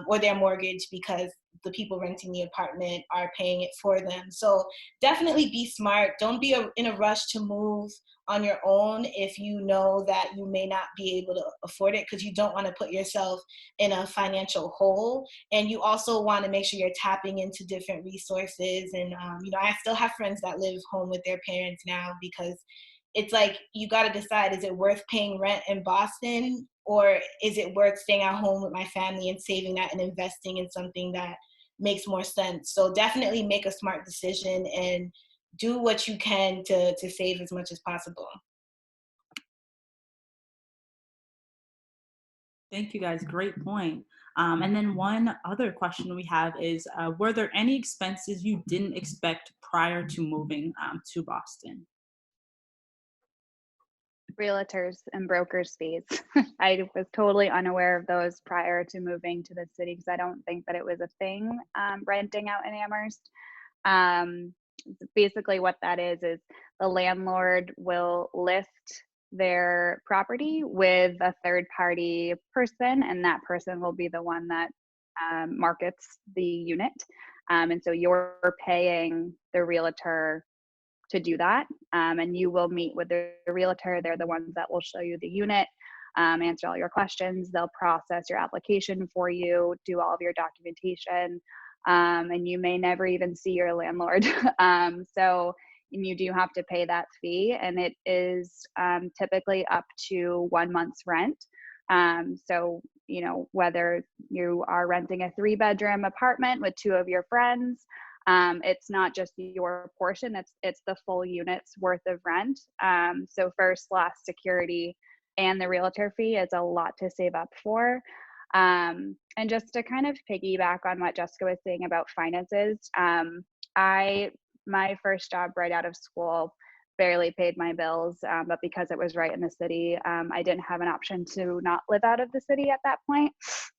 or their mortgage because the people renting the apartment are paying it for them. So definitely be smart. Don't be in a rush to move on your own if you know that you may not be able to afford it, because you don't want to put yourself in a financial hole. And you also want to make sure you're tapping into different resources. And, I still have friends that live home with their parents now, because it's like, you got to decide, is it worth paying rent in Boston, or is it worth staying at home with my family and saving that and investing in something that makes more sense? So definitely make a smart decision and do what you can to save as much as possible. Thank you guys. Great point. And then one other question we have is, were there any expenses you didn't expect prior to moving to Boston? Realtors and brokers fees. I was totally unaware of those prior to moving to the city because I don't think that it was a thing, renting out in Amherst. Basically what that is the landlord will list their property with a third party person, and that person will be the one that markets the unit. And so you're paying the realtor to do that. And you will meet with the realtor. They're the ones that will show you the unit, answer all your questions. They'll process your application for you, do all of your documentation. And you may never even see your landlord. So you do have to pay that fee, and it is typically up to 1 month's rent. So, whether you are renting a 3-bedroom apartment with 2 of your friends, it's not just your portion, it's the full unit's worth of rent. So first, last, security, and the realtor fee is a lot to save up for. And just to kind of piggyback on what Jessica was saying about finances, my first job right out of school barely paid my bills, but because it was right in the city, I didn't have an option to not live out of the city at that point.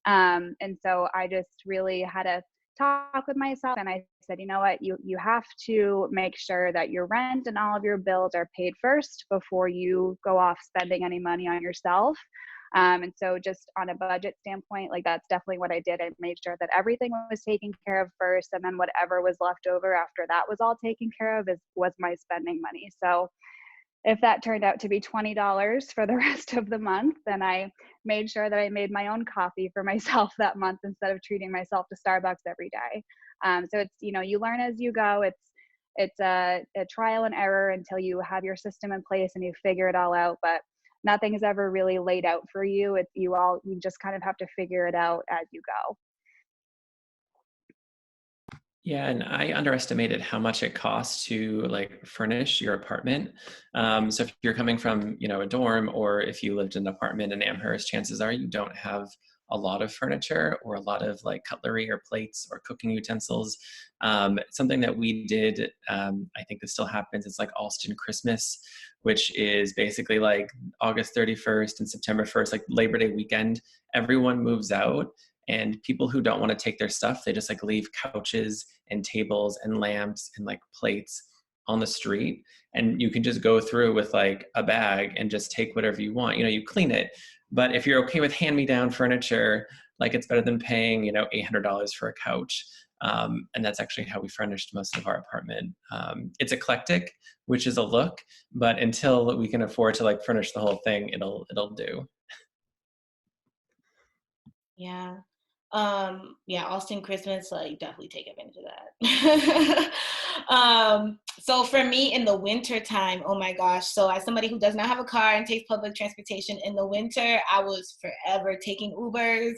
And so I just really had to talk with myself, and I said, you know what, you have to make sure that your rent and all of your bills are paid first before you go off spending any money on yourself. And so just on a budget standpoint, like that's definitely what I did. I made sure that everything was taken care of first, and then whatever was left over after that was all taken care of was my spending money. So if that turned out to be $20 for the rest of the month, then I made sure that I made my own coffee for myself that month instead of treating myself to Starbucks every day. So it's, you learn as you go. It's a trial and error until you have your system in place and you figure it all out. But nothing is ever really laid out for you. You just kind of have to figure it out as you go. Yeah, and I underestimated how much it costs to like furnish your apartment. So if you're coming from, a dorm, or if you lived in an apartment in Amherst, chances are you don't have a lot of furniture or a lot of like cutlery or plates or cooking utensils. Something that we did, I think this still happens, it's like Alston Christmas, which is basically like August 31st and September 1st, like Labor Day weekend, everyone moves out. And people who don't want to take their stuff, they just like leave couches and tables and lamps and like plates on the street. And you can just go through with like a bag and just take whatever you want. You clean it. But if you're okay with hand-me-down furniture, like it's better than paying, $800 for a couch. And that's actually how we furnished most of our apartment. It's eclectic, which is a look, but until we can afford to like furnish the whole thing, it'll do. Yeah. Austin Christmas, like definitely take advantage of that. So for me in the winter time, oh my gosh. So as somebody who does not have a car and takes public transportation in the winter, I was forever taking Ubers.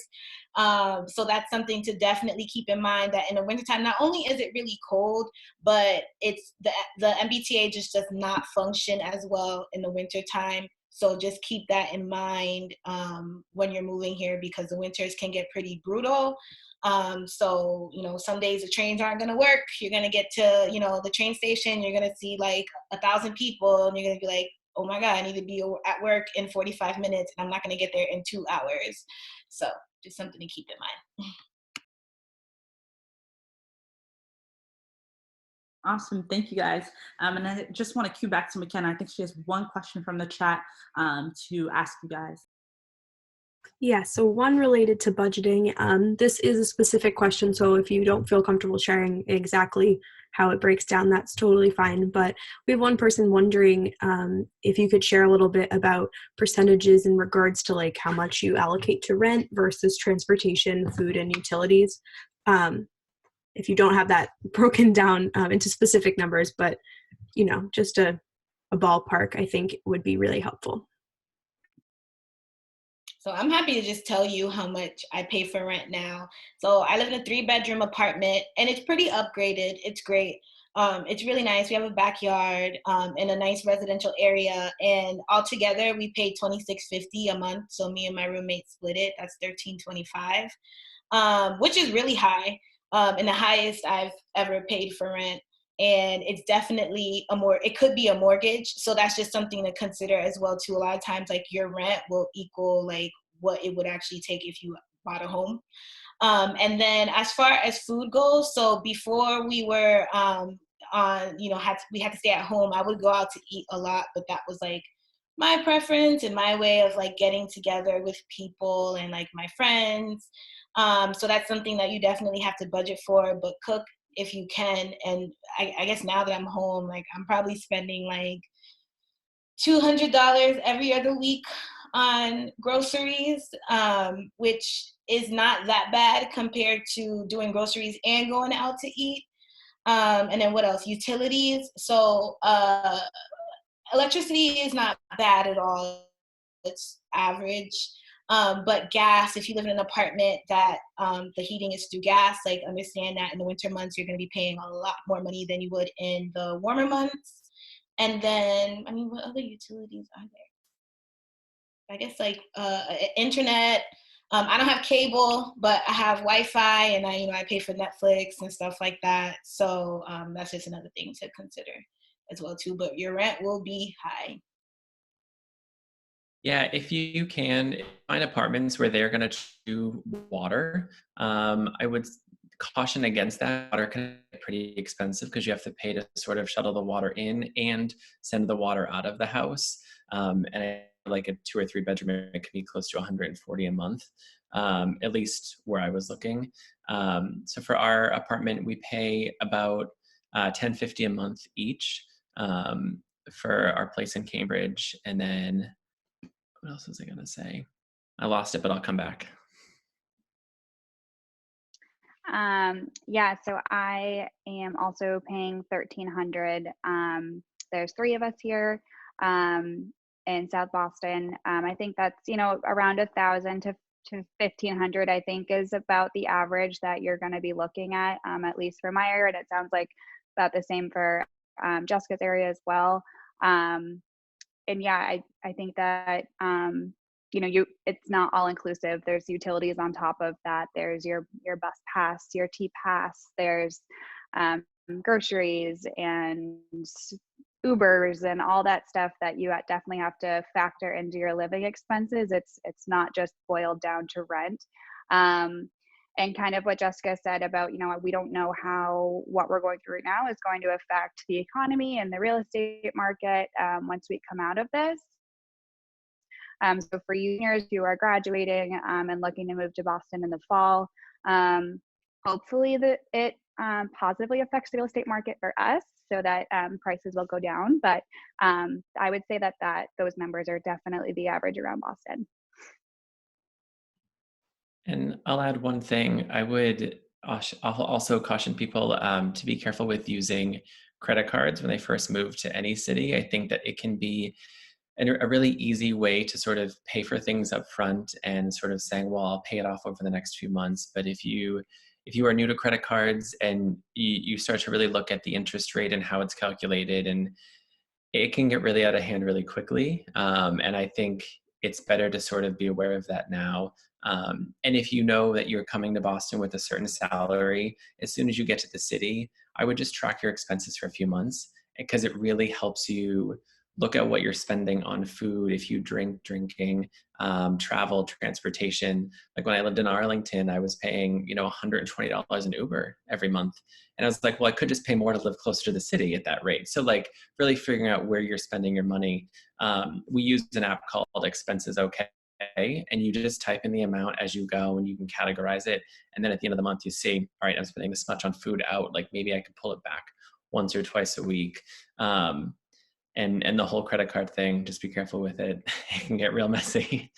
So that's something to definitely keep in mind, that in the wintertime, not only is it really cold, but it's the MBTA just does not function as well in the wintertime. So just keep that in mind when you're moving here, because the winters can get pretty brutal. So, some days the trains aren't going to work. You're going to get to, the train station. You're going to see like 1,000 people, and you're going to be like, oh my God, I need to be at work in 45 minutes, and I'm not going to get there in 2 hours. So just something to keep in mind. Awesome. Thank you, guys. And I just want to cue back to McKenna. I think she has one question from the chat to ask you guys. Yeah, so one related to budgeting. This is a specific question, so if you don't feel comfortable sharing exactly how it breaks down, that's totally fine. But we have one person wondering if you could share a little bit about percentages in regards to like how much you allocate to rent versus transportation, food, and utilities. If you don't have that broken down into specific numbers, but just a ballpark, I think would be really helpful. So I'm happy to just tell you how much I pay for rent now. So I live in a 3-bedroom apartment, and it's pretty upgraded. It's great. It's really nice. We have a backyard in a nice residential area, and altogether we pay $26.50 a month. So me and my roommate split it. That's $13.25. which is really high, and the highest I've ever paid for rent. And it's definitely it could be a mortgage. So that's just something to consider as well too. A lot of times like your rent will equal like what it would actually take if you bought a home. And then as far as food goes, so before we were we had to stay at home, I would go out to eat a lot, but that was like my preference and my way of like getting together with people and like my friends. So that's something that you definitely have to budget for, but cook if you can. And I guess now that I'm home, like I'm probably spending like $200 every other week on groceries, which is not that bad compared to doing groceries and going out to eat. And then what else? Utilities. So electricity is not bad at all. It's average. But gas, if you live in an apartment that the heating is through gas, like understand that in the winter months, you're going to be paying a lot more money than you would in the warmer months. And then, I mean, what other utilities are there? I guess like internet. I don't have cable, but I have Wi-Fi, and I pay for Netflix and stuff like that. So that's just another thing to consider as well too. But your rent will be high. Yeah, if you can find apartments where they're going to do water, I would caution against that. Water can be pretty expensive because you have to pay to sort of shuttle the water in and send the water out of the house. Like a 2 or 3 bedroom, it could be close to 140 a month, at least where I was looking. So for our apartment, we pay about $10.50 a month each for our place in Cambridge, and then what else was I gonna say? I lost it, but I'll come back. Yeah, so I am also paying $1,300. There's 3 of us here in South Boston. I think that's around 1,000 to 1,500. I think is about the average that you're going to be looking at least for my area. And it sounds like about the same for Jessica's area as well. And yeah, I think that it's not all inclusive. There's utilities on top of that. There's your bus pass, your T pass. There's groceries and Ubers and all that stuff that you definitely have to factor into your living expenses. It's not just boiled down to rent. And kind of what Jessica said about, we don't know how what we're going through right now is going to affect the economy and the real estate market once we come out of this. So for juniors who are graduating and looking to move to Boston in the fall, hopefully it positively affects the real estate market for us so that prices will go down. But I would say that those numbers are definitely the average around Boston. And I'll add one thing. I'll also caution people to be careful with using credit cards when they first move to any city. I think that it can be a really easy way to sort of pay for things up front and sort of saying, well, I'll pay it off over the next few months. But if you are new to credit cards and you start to really look at the interest rate and how it's calculated, and it can get really out of hand really quickly. And I think it's better to sort of be aware of that now. And if you know that you're coming to Boston with a certain salary, as soon as you get to the city, I would just track your expenses for a few months, because it really helps you look at what you're spending on food, if you drinking, travel, transportation. Like when I lived in Arlington, I was paying, $120 in Uber every month. And I was like, well, I could just pay more to live closer to the city at that rate. So like really figuring out where you're spending your money. We use an app called Expenses OK, and you just type in the amount as you go and you can categorize it. And then at the end of the month, you see, all right, I'm spending this much on food out. Like maybe I could pull it back once or twice a week. And the whole credit card thing, just be careful with it. It can get real messy.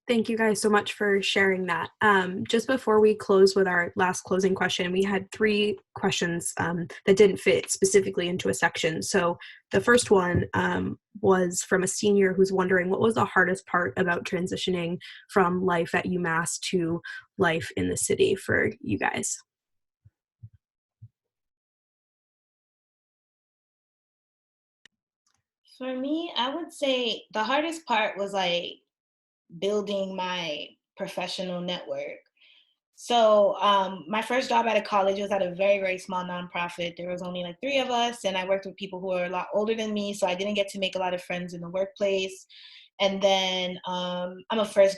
Thank you guys so much for sharing that. Just before we close with our last closing question, we had 3 questions that didn't fit specifically into a section. So the first one was from a senior who's wondering, what was the hardest part about transitioning from life at Umass to life in the city for you guys? For me, I would say the hardest part was like building my professional network. So my first job out of college was at a very, very small nonprofit. There was only like 3 of us, and I worked with people who were a lot older than me, so I didn't get to make a lot of friends in the workplace. And then I'm a first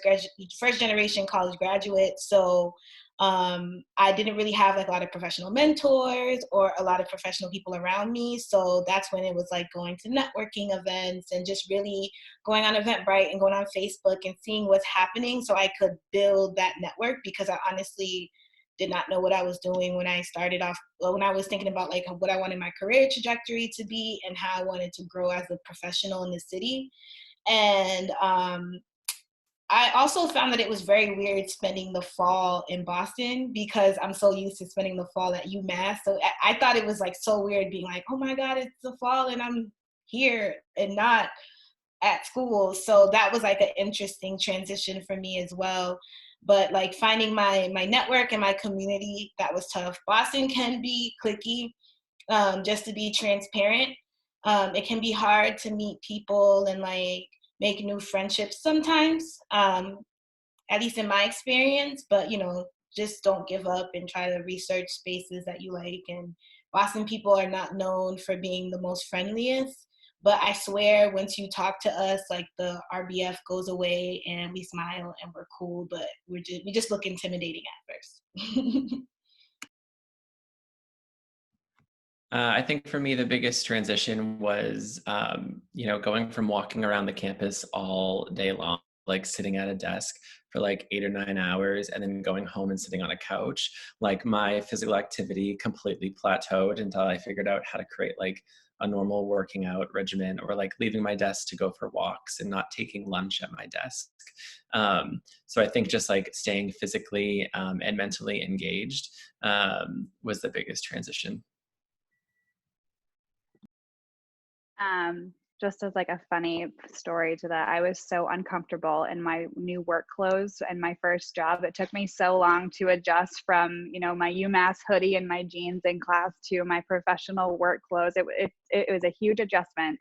generation college graduate, so I didn't really have like a lot of professional mentors or a lot of professional people around me. So that's when it was like going to networking events and just really going on Eventbrite and going on Facebook and seeing what's happening so I could build that network, because I honestly did not know what I was doing when I started off, when I was thinking about like what I wanted my career trajectory to be and how I wanted to grow as a professional in the city. And I also found that it was very weird spending the fall in Boston, because I'm so used to spending the fall at Umass. So I thought it was like so weird being like, oh my God, it's the fall and I'm here and not at school. So that was like an interesting transition for me as well. But like finding my network and my community, that was tough. Boston can be cliquey, just to be transparent. It can be hard to meet people and like make new friendships sometimes, at least in my experience, but you know, just don't give up and try to research spaces that you like. And Boston people are not known for being the most friendliest, but I swear once you talk to us, like the RBF goes away and we smile and we're cool, but we just look intimidating at first. I think for me, the biggest transition was, going from walking around the campus all day long, like sitting at a desk for like 8 or 9 hours, and then going home and sitting on a couch. Like my physical activity completely plateaued until I figured out how to create like a normal working out regimen, or like leaving my desk to go for walks and not taking lunch at my desk. So I think just like staying physically and mentally engaged was the biggest transition. Just as like a funny story to that, I was so uncomfortable in my new work clothes and my first job. It took me so long to adjust from, my UMass hoodie and my jeans in class to my professional work clothes. It was a huge adjustment.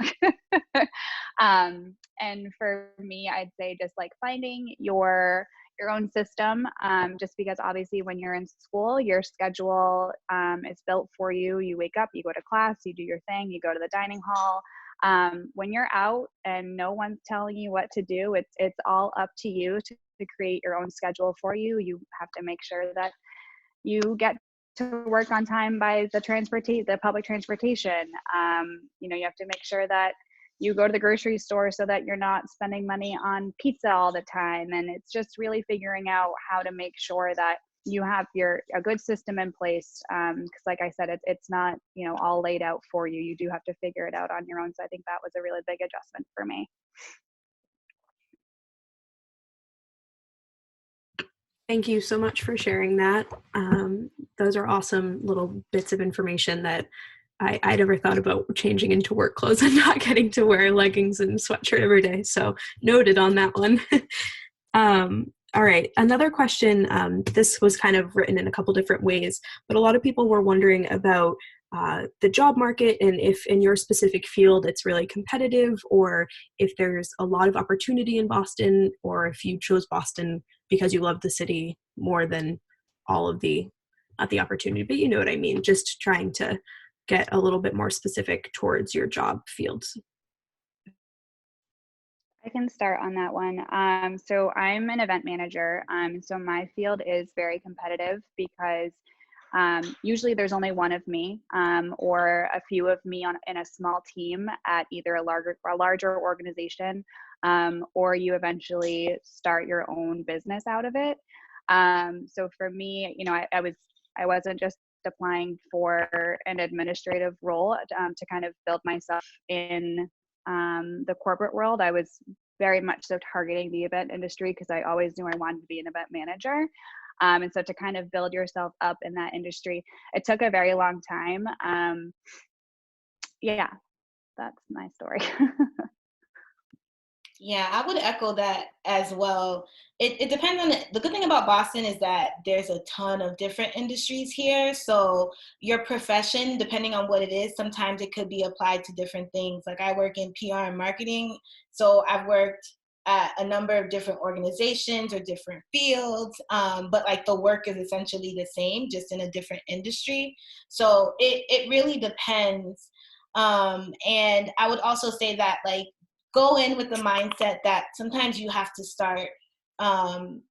And for me, I'd say just like finding your own system, just because obviously when you're in school, your schedule is built for you. You wake up, you go to class, you do your thing, you go to the dining hall. When you're out and no one's telling you what to do, it's all up to you to create your own schedule for you. You have to make sure that you get to work on time by the public transportation. You have to make sure that you go to the grocery store so that you're not spending money on pizza all the time. And it's just really figuring out how to make sure that you have a good system in place. Because like I said, it's not, all laid out for you. You do have to figure it out on your own. So I think that was a really big adjustment for me. Thank you so much for sharing that. Those are awesome little bits of information that I never thought about changing into work clothes and not getting to wear leggings and sweatshirt every day. So noted on that one. All right, another question. This was kind of written in a couple different ways, but a lot of people were wondering about the job market and if in your specific field it's really competitive, or if there's a lot of opportunity in Boston, or if you chose Boston because you love the city more than all of not the opportunity, but you know what I mean, just trying to get a little bit more specific towards your job fields. I can start on that one. So I'm an event manager. So my field is very competitive because usually there's only one of me or a few of me in a small team at either a larger organization, or you eventually start your own business out of it. So for me, I wasn't just applying for an administrative role to kind of build myself in the corporate world. I was very much so targeting the event industry because I always knew I wanted to be an event manager. And so to kind of build yourself up in that industry, it took a very long time. Yeah, that's my story. Yeah, I would echo that as well. It depends on the good thing about Boston is that there's a ton of different industries here. So your profession, depending on what it is, sometimes it could be applied to different things. Like I work in PR and marketing. So I've worked at a number of different organizations or different fields, but like the work is essentially the same, just in a different industry. So it really depends. And I would also say that, like, go in with the mindset that sometimes you have to start,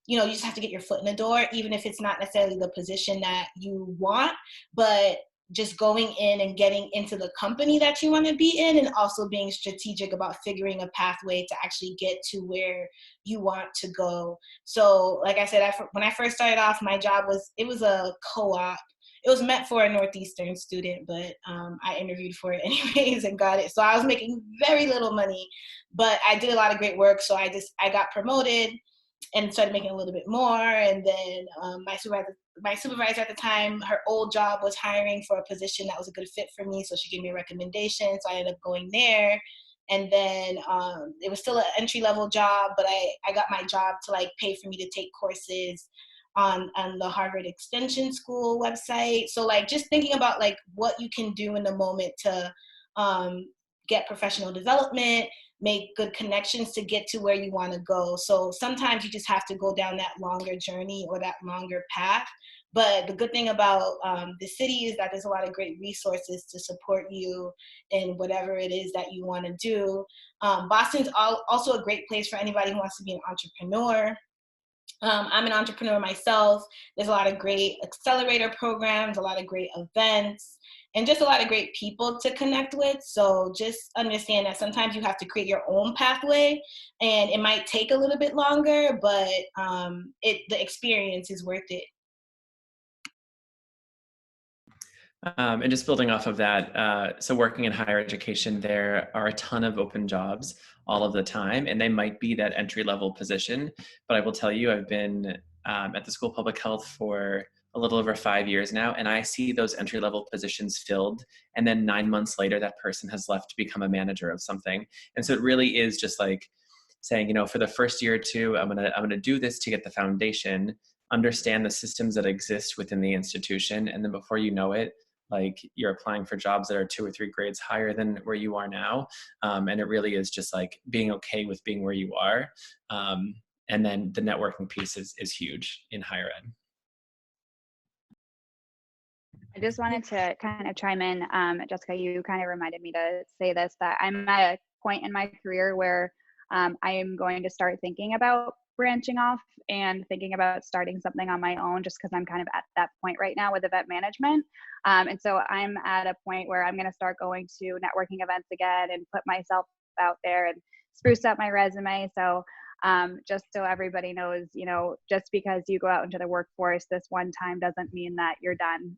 you just have to get your foot in the door, even if it's not necessarily the position that you want, but just going in and getting into the company that you want to be in, and also being strategic about figuring a pathway to actually get to where you want to go. So like I said, when I first started off, my job was a co-op. It was meant for a Northeastern student, but I interviewed for it anyways and got it. So I was making very little money, but I did a lot of great work. So I got promoted and started making a little bit more. And then my supervisor at the time, her old job was hiring for a position that was a good fit for me. So she gave me a recommendation. So I ended up going there. And then it was still an entry-level job, but I got my job to like pay for me to take courses on the Harvard Extension School website. So like just thinking about like what you can do in the moment to get professional development, make good connections to get to where you want to go. So sometimes you just have to go down that longer journey or that longer path. But the good thing about the city is that there's a lot of great resources to support you in whatever it is that you want to do. Boston's also a great place for anybody who wants to be an entrepreneur. I'm an entrepreneur myself. There's a lot of great accelerator programs, a lot of great events, and just a lot of great people to connect with. So just understand that sometimes you have to create your own pathway, and it might take a little bit longer, but the experience is worth it. And just building off of that, so working in higher education, there are a ton of open jobs all of the time, and they might be that entry-level position. But I will tell you, I've been at the School of Public Health for a little over 5 years now, and I see those entry-level positions filled, and then 9 months later, that person has left to become a manager of something. And so it really is just like saying, for the first year or two, I'm gonna do this to get the foundation, understand the systems that exist within the institution, and then before you know it, like you're applying for jobs that are 2 or 3 grades higher than where you are now. And it really is just like being okay with being where you are. And then the networking piece is huge in higher ed. I just wanted to kind of chime in. Jessica, you kind of reminded me to say this, that I'm at a point in my career where I am going to start thinking about branching off and thinking about starting something on my own, just because I'm kind of at that point right now with event management. And so I'm at a point where I'm going to start going to networking events again and put myself out there and spruce up my resume. So just so everybody knows, just because you go out into the workforce this one time doesn't mean that you're done.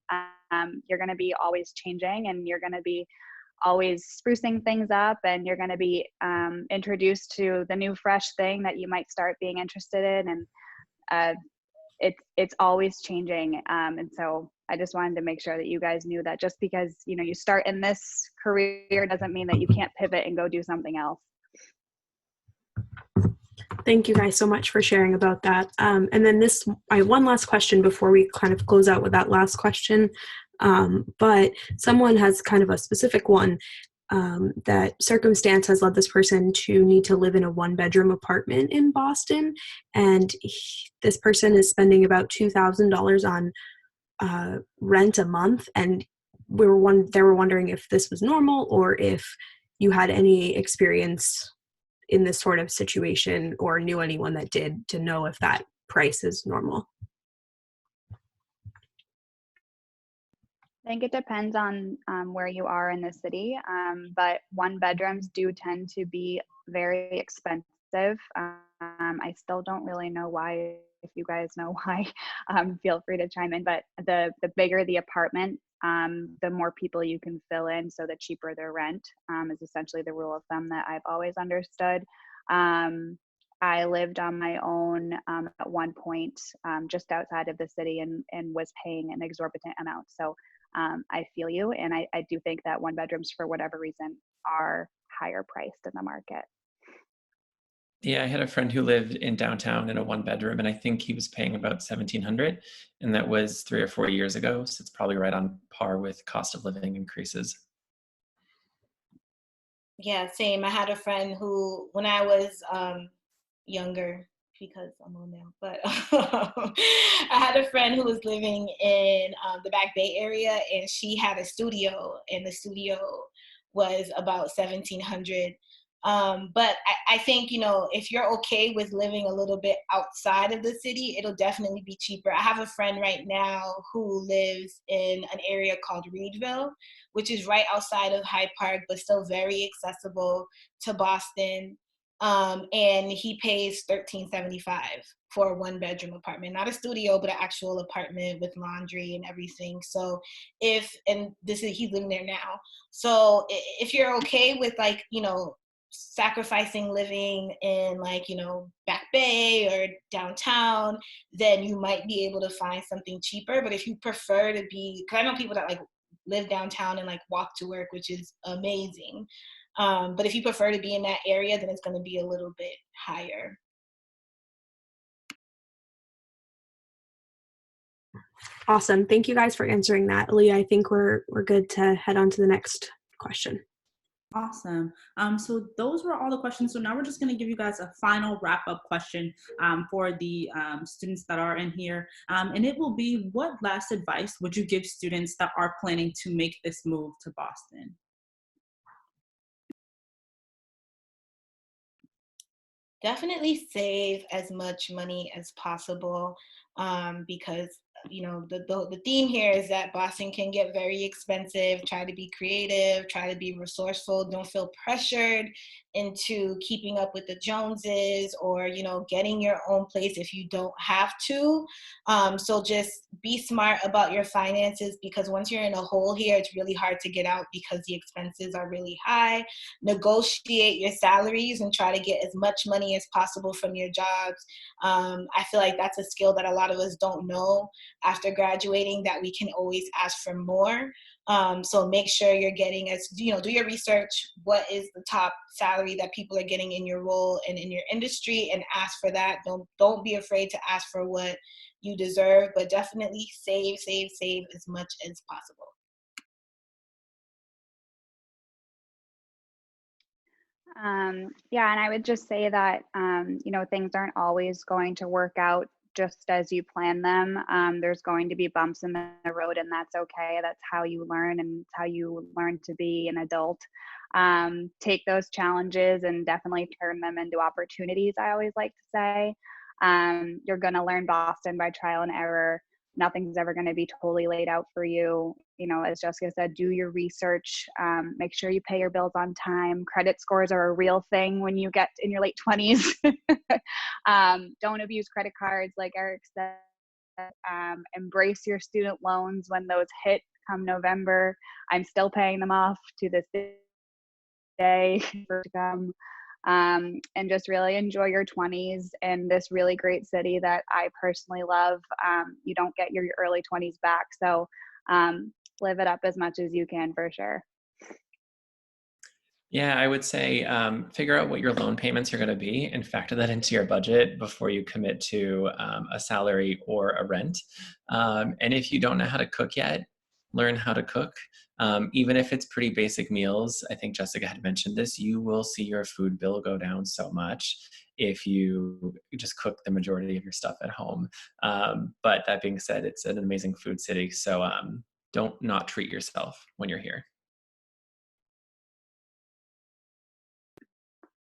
You're going to be always changing, and you're going to be always sprucing things up, and you're going to be introduced to the new fresh thing that you might start being interested in, and it's always changing. And so I just wanted to make sure that you guys knew that just because you start in this career doesn't mean that you can't pivot and go do something else. Thank you guys so much for sharing about that. And then I have one last question before we kind of close out with that last question. But someone has kind of a specific one, that circumstance has led this person to need to live in a 1-bedroom apartment in Boston. And this person is spending about $2,000 on rent a month. And they were wondering if this was normal, or if you had any experience in this sort of situation or knew anyone that did, to know if that price is normal. I think it depends on where you are in the city, but 1-bedrooms do tend to be very expensive. I still don't really know why. If you guys know why, feel free to chime in. But the bigger the apartment, the more people you can fill in, so the cheaper the rent, is essentially the rule of thumb that I've always understood. I lived on my own at one point, just outside of the city, and was paying an exorbitant amount. So I feel you, and I do think that 1-bedrooms, for whatever reason, are higher priced in the market. Yeah, I had a friend who lived in downtown in a 1-bedroom, and I think he was paying about $1,700, and that was 3 or 4 years ago. So it's probably right on par with cost of living increases. Yeah, same. I had a friend who, when I was younger because I'm old now, but I had a friend who was living in the Back Bay area, and she had a studio, and the studio was about $1,700. But I think, you know, if you're okay with living a little bit outside of the city, it'll definitely be cheaper. I have a friend right now who lives in an area called Reedville, which is right outside of Hyde Park, but still very accessible to Boston. And he pays $13.75 for a 1-bedroom apartment, not a studio, but an actual apartment with laundry and everything. So he's living there now. So if you're okay with, like, you know, sacrificing living in, like, you know, Back Bay or downtown, then you might be able to find something cheaper. But if you prefer to be, because I know people that like live downtown and like walk to work, which is amazing. But if you prefer to be in that area, then it's going to be a little bit higher. Awesome. Thank you guys for answering that. Leah, I think we're good to head on to the next question. Awesome. So those were all the questions. So now we're just going to give you guys a final wrap-up question for the students that are in here. And it will be, what last advice would you give students that are planning to make this move to Boston? Definitely save as much money as possible, because, you know, the theme here is that Boston can get very expensive. Try to be creative, try to be resourceful. Don't feel pressured into keeping up with the Joneses, or, you know, getting your own place if you don't have to. So just be smart about your finances, because once you're in a hole here, it's really hard to get out because the expenses are really high. Negotiate your salaries and try to get as much money as possible from your jobs. I feel like that's a skill that a lot of us don't know after graduating, that we can always ask for more. So make sure you're getting, as you know, do your research. What is the top salary that people are getting in your role and in your industry, and ask for that. Don't be afraid to ask for what you deserve, but definitely save as much as possible. Yeah, and I would just say that, you know, things aren't always going to work out just as you plan them. There's going to be bumps in the road, and that's okay. That's how you learn, and it's how you learn to be an adult. Take those challenges and definitely turn them into opportunities, I always like to say. You're going to learn Boston by trial and error. Nothing's ever going to be totally laid out for you. You know, as Jessica said, do your research, make sure you pay your bills on time. Credit scores are a real thing when you get in your late 20s. Don't abuse credit cards, like Erik said. Embrace your student loans when those hit come November. I'm still paying them off to this day to come. And just really enjoy your 20s in this really great city that I personally love. You don't get your early 20s back. So live it up as much as you can, for sure. Yeah, I would say figure out what your loan payments are going to be and factor that into your budget before you commit to a salary or a rent. And if you don't know how to cook yet, learn how to cook. Even if it's pretty basic meals, I think Jessica had mentioned this, you will see your food bill go down so much if you just cook the majority of your stuff at home. But that being said, it's an amazing food city. So don't not treat yourself when you're here.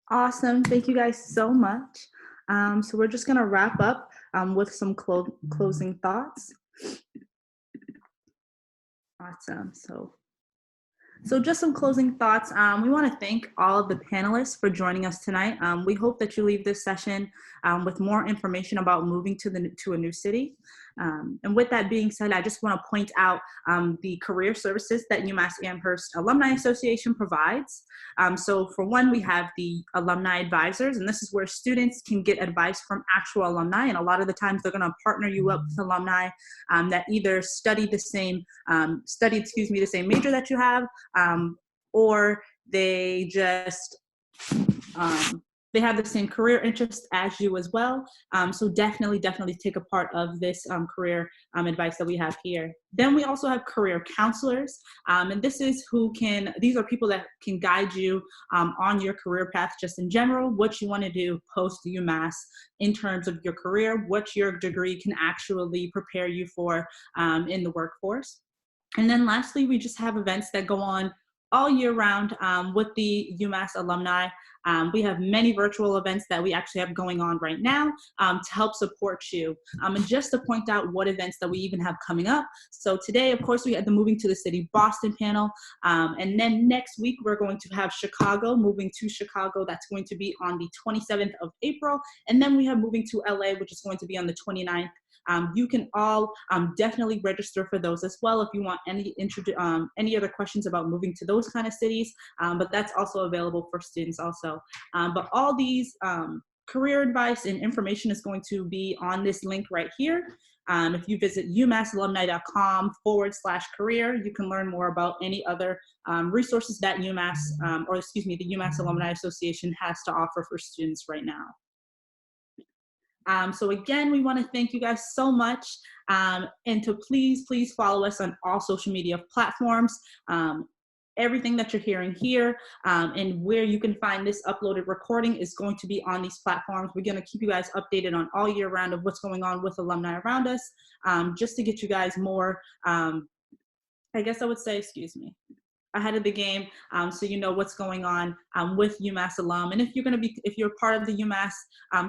Awesome. Thank you guys so much. So we're just going to wrap up with some closing thoughts. Awesome. So just some closing thoughts. We want to thank all of the panelists for joining us tonight. We hope that you leave this session with more information about moving to a new city. And with that being said, I just want to point out the career services that UMass Amherst Alumni Association provides. So for one, we have the alumni advisors, and this is where students can get advice from actual alumni. And a lot of the times they're going to partner you up with alumni that either study the same major that you have, or they just they have the same career interests as you as well. So definitely take a part of this career advice that we have here. Then we also have career counselors. And these are people that can guide you on your career path, just in general, what you want to do post UMass in terms of your career, what your degree can actually prepare you for in the workforce. And then lastly, we just have events that go on all year round with the UMass alumni. We have many virtual events that we actually have going on right now to help support you. And just to point out what events that we even have coming up. So today, of course, we had the Moving to the City Boston panel. And then next week, we're going to have Chicago, moving to Chicago. That's going to be on the 27th of April. And then we have moving to LA, which is going to be on the 29th. You can all definitely register for those as well if you want any other questions about moving to those kind of cities, but that's also available for students also. But all these career advice and information is going to be on this link right here. If you visit umassalumni.com/career, you can learn more about any other resources that the UMass Alumni Association has to offer for students right now. So again, we want to thank you guys so much, and to please follow us on all social media platforms. Everything that you're hearing here and where you can find this uploaded recording is going to be on these platforms. We're going to keep you guys updated on all year round of what's going on with alumni around us, just to get you guys more, I guess I would say, ahead of the game, so you know what's going on with UMass alum, and if you're part of the UMass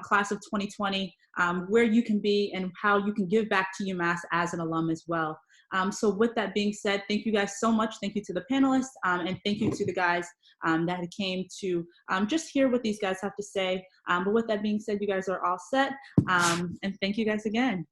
class of 2020, where you can be and how you can give back to UMass as an alum as well. So with that being said, thank you guys so much. Thank you to the panelists, and thank you to the guys that came to just hear what these guys have to say. But with that being said, you guys are all set, and thank you guys again.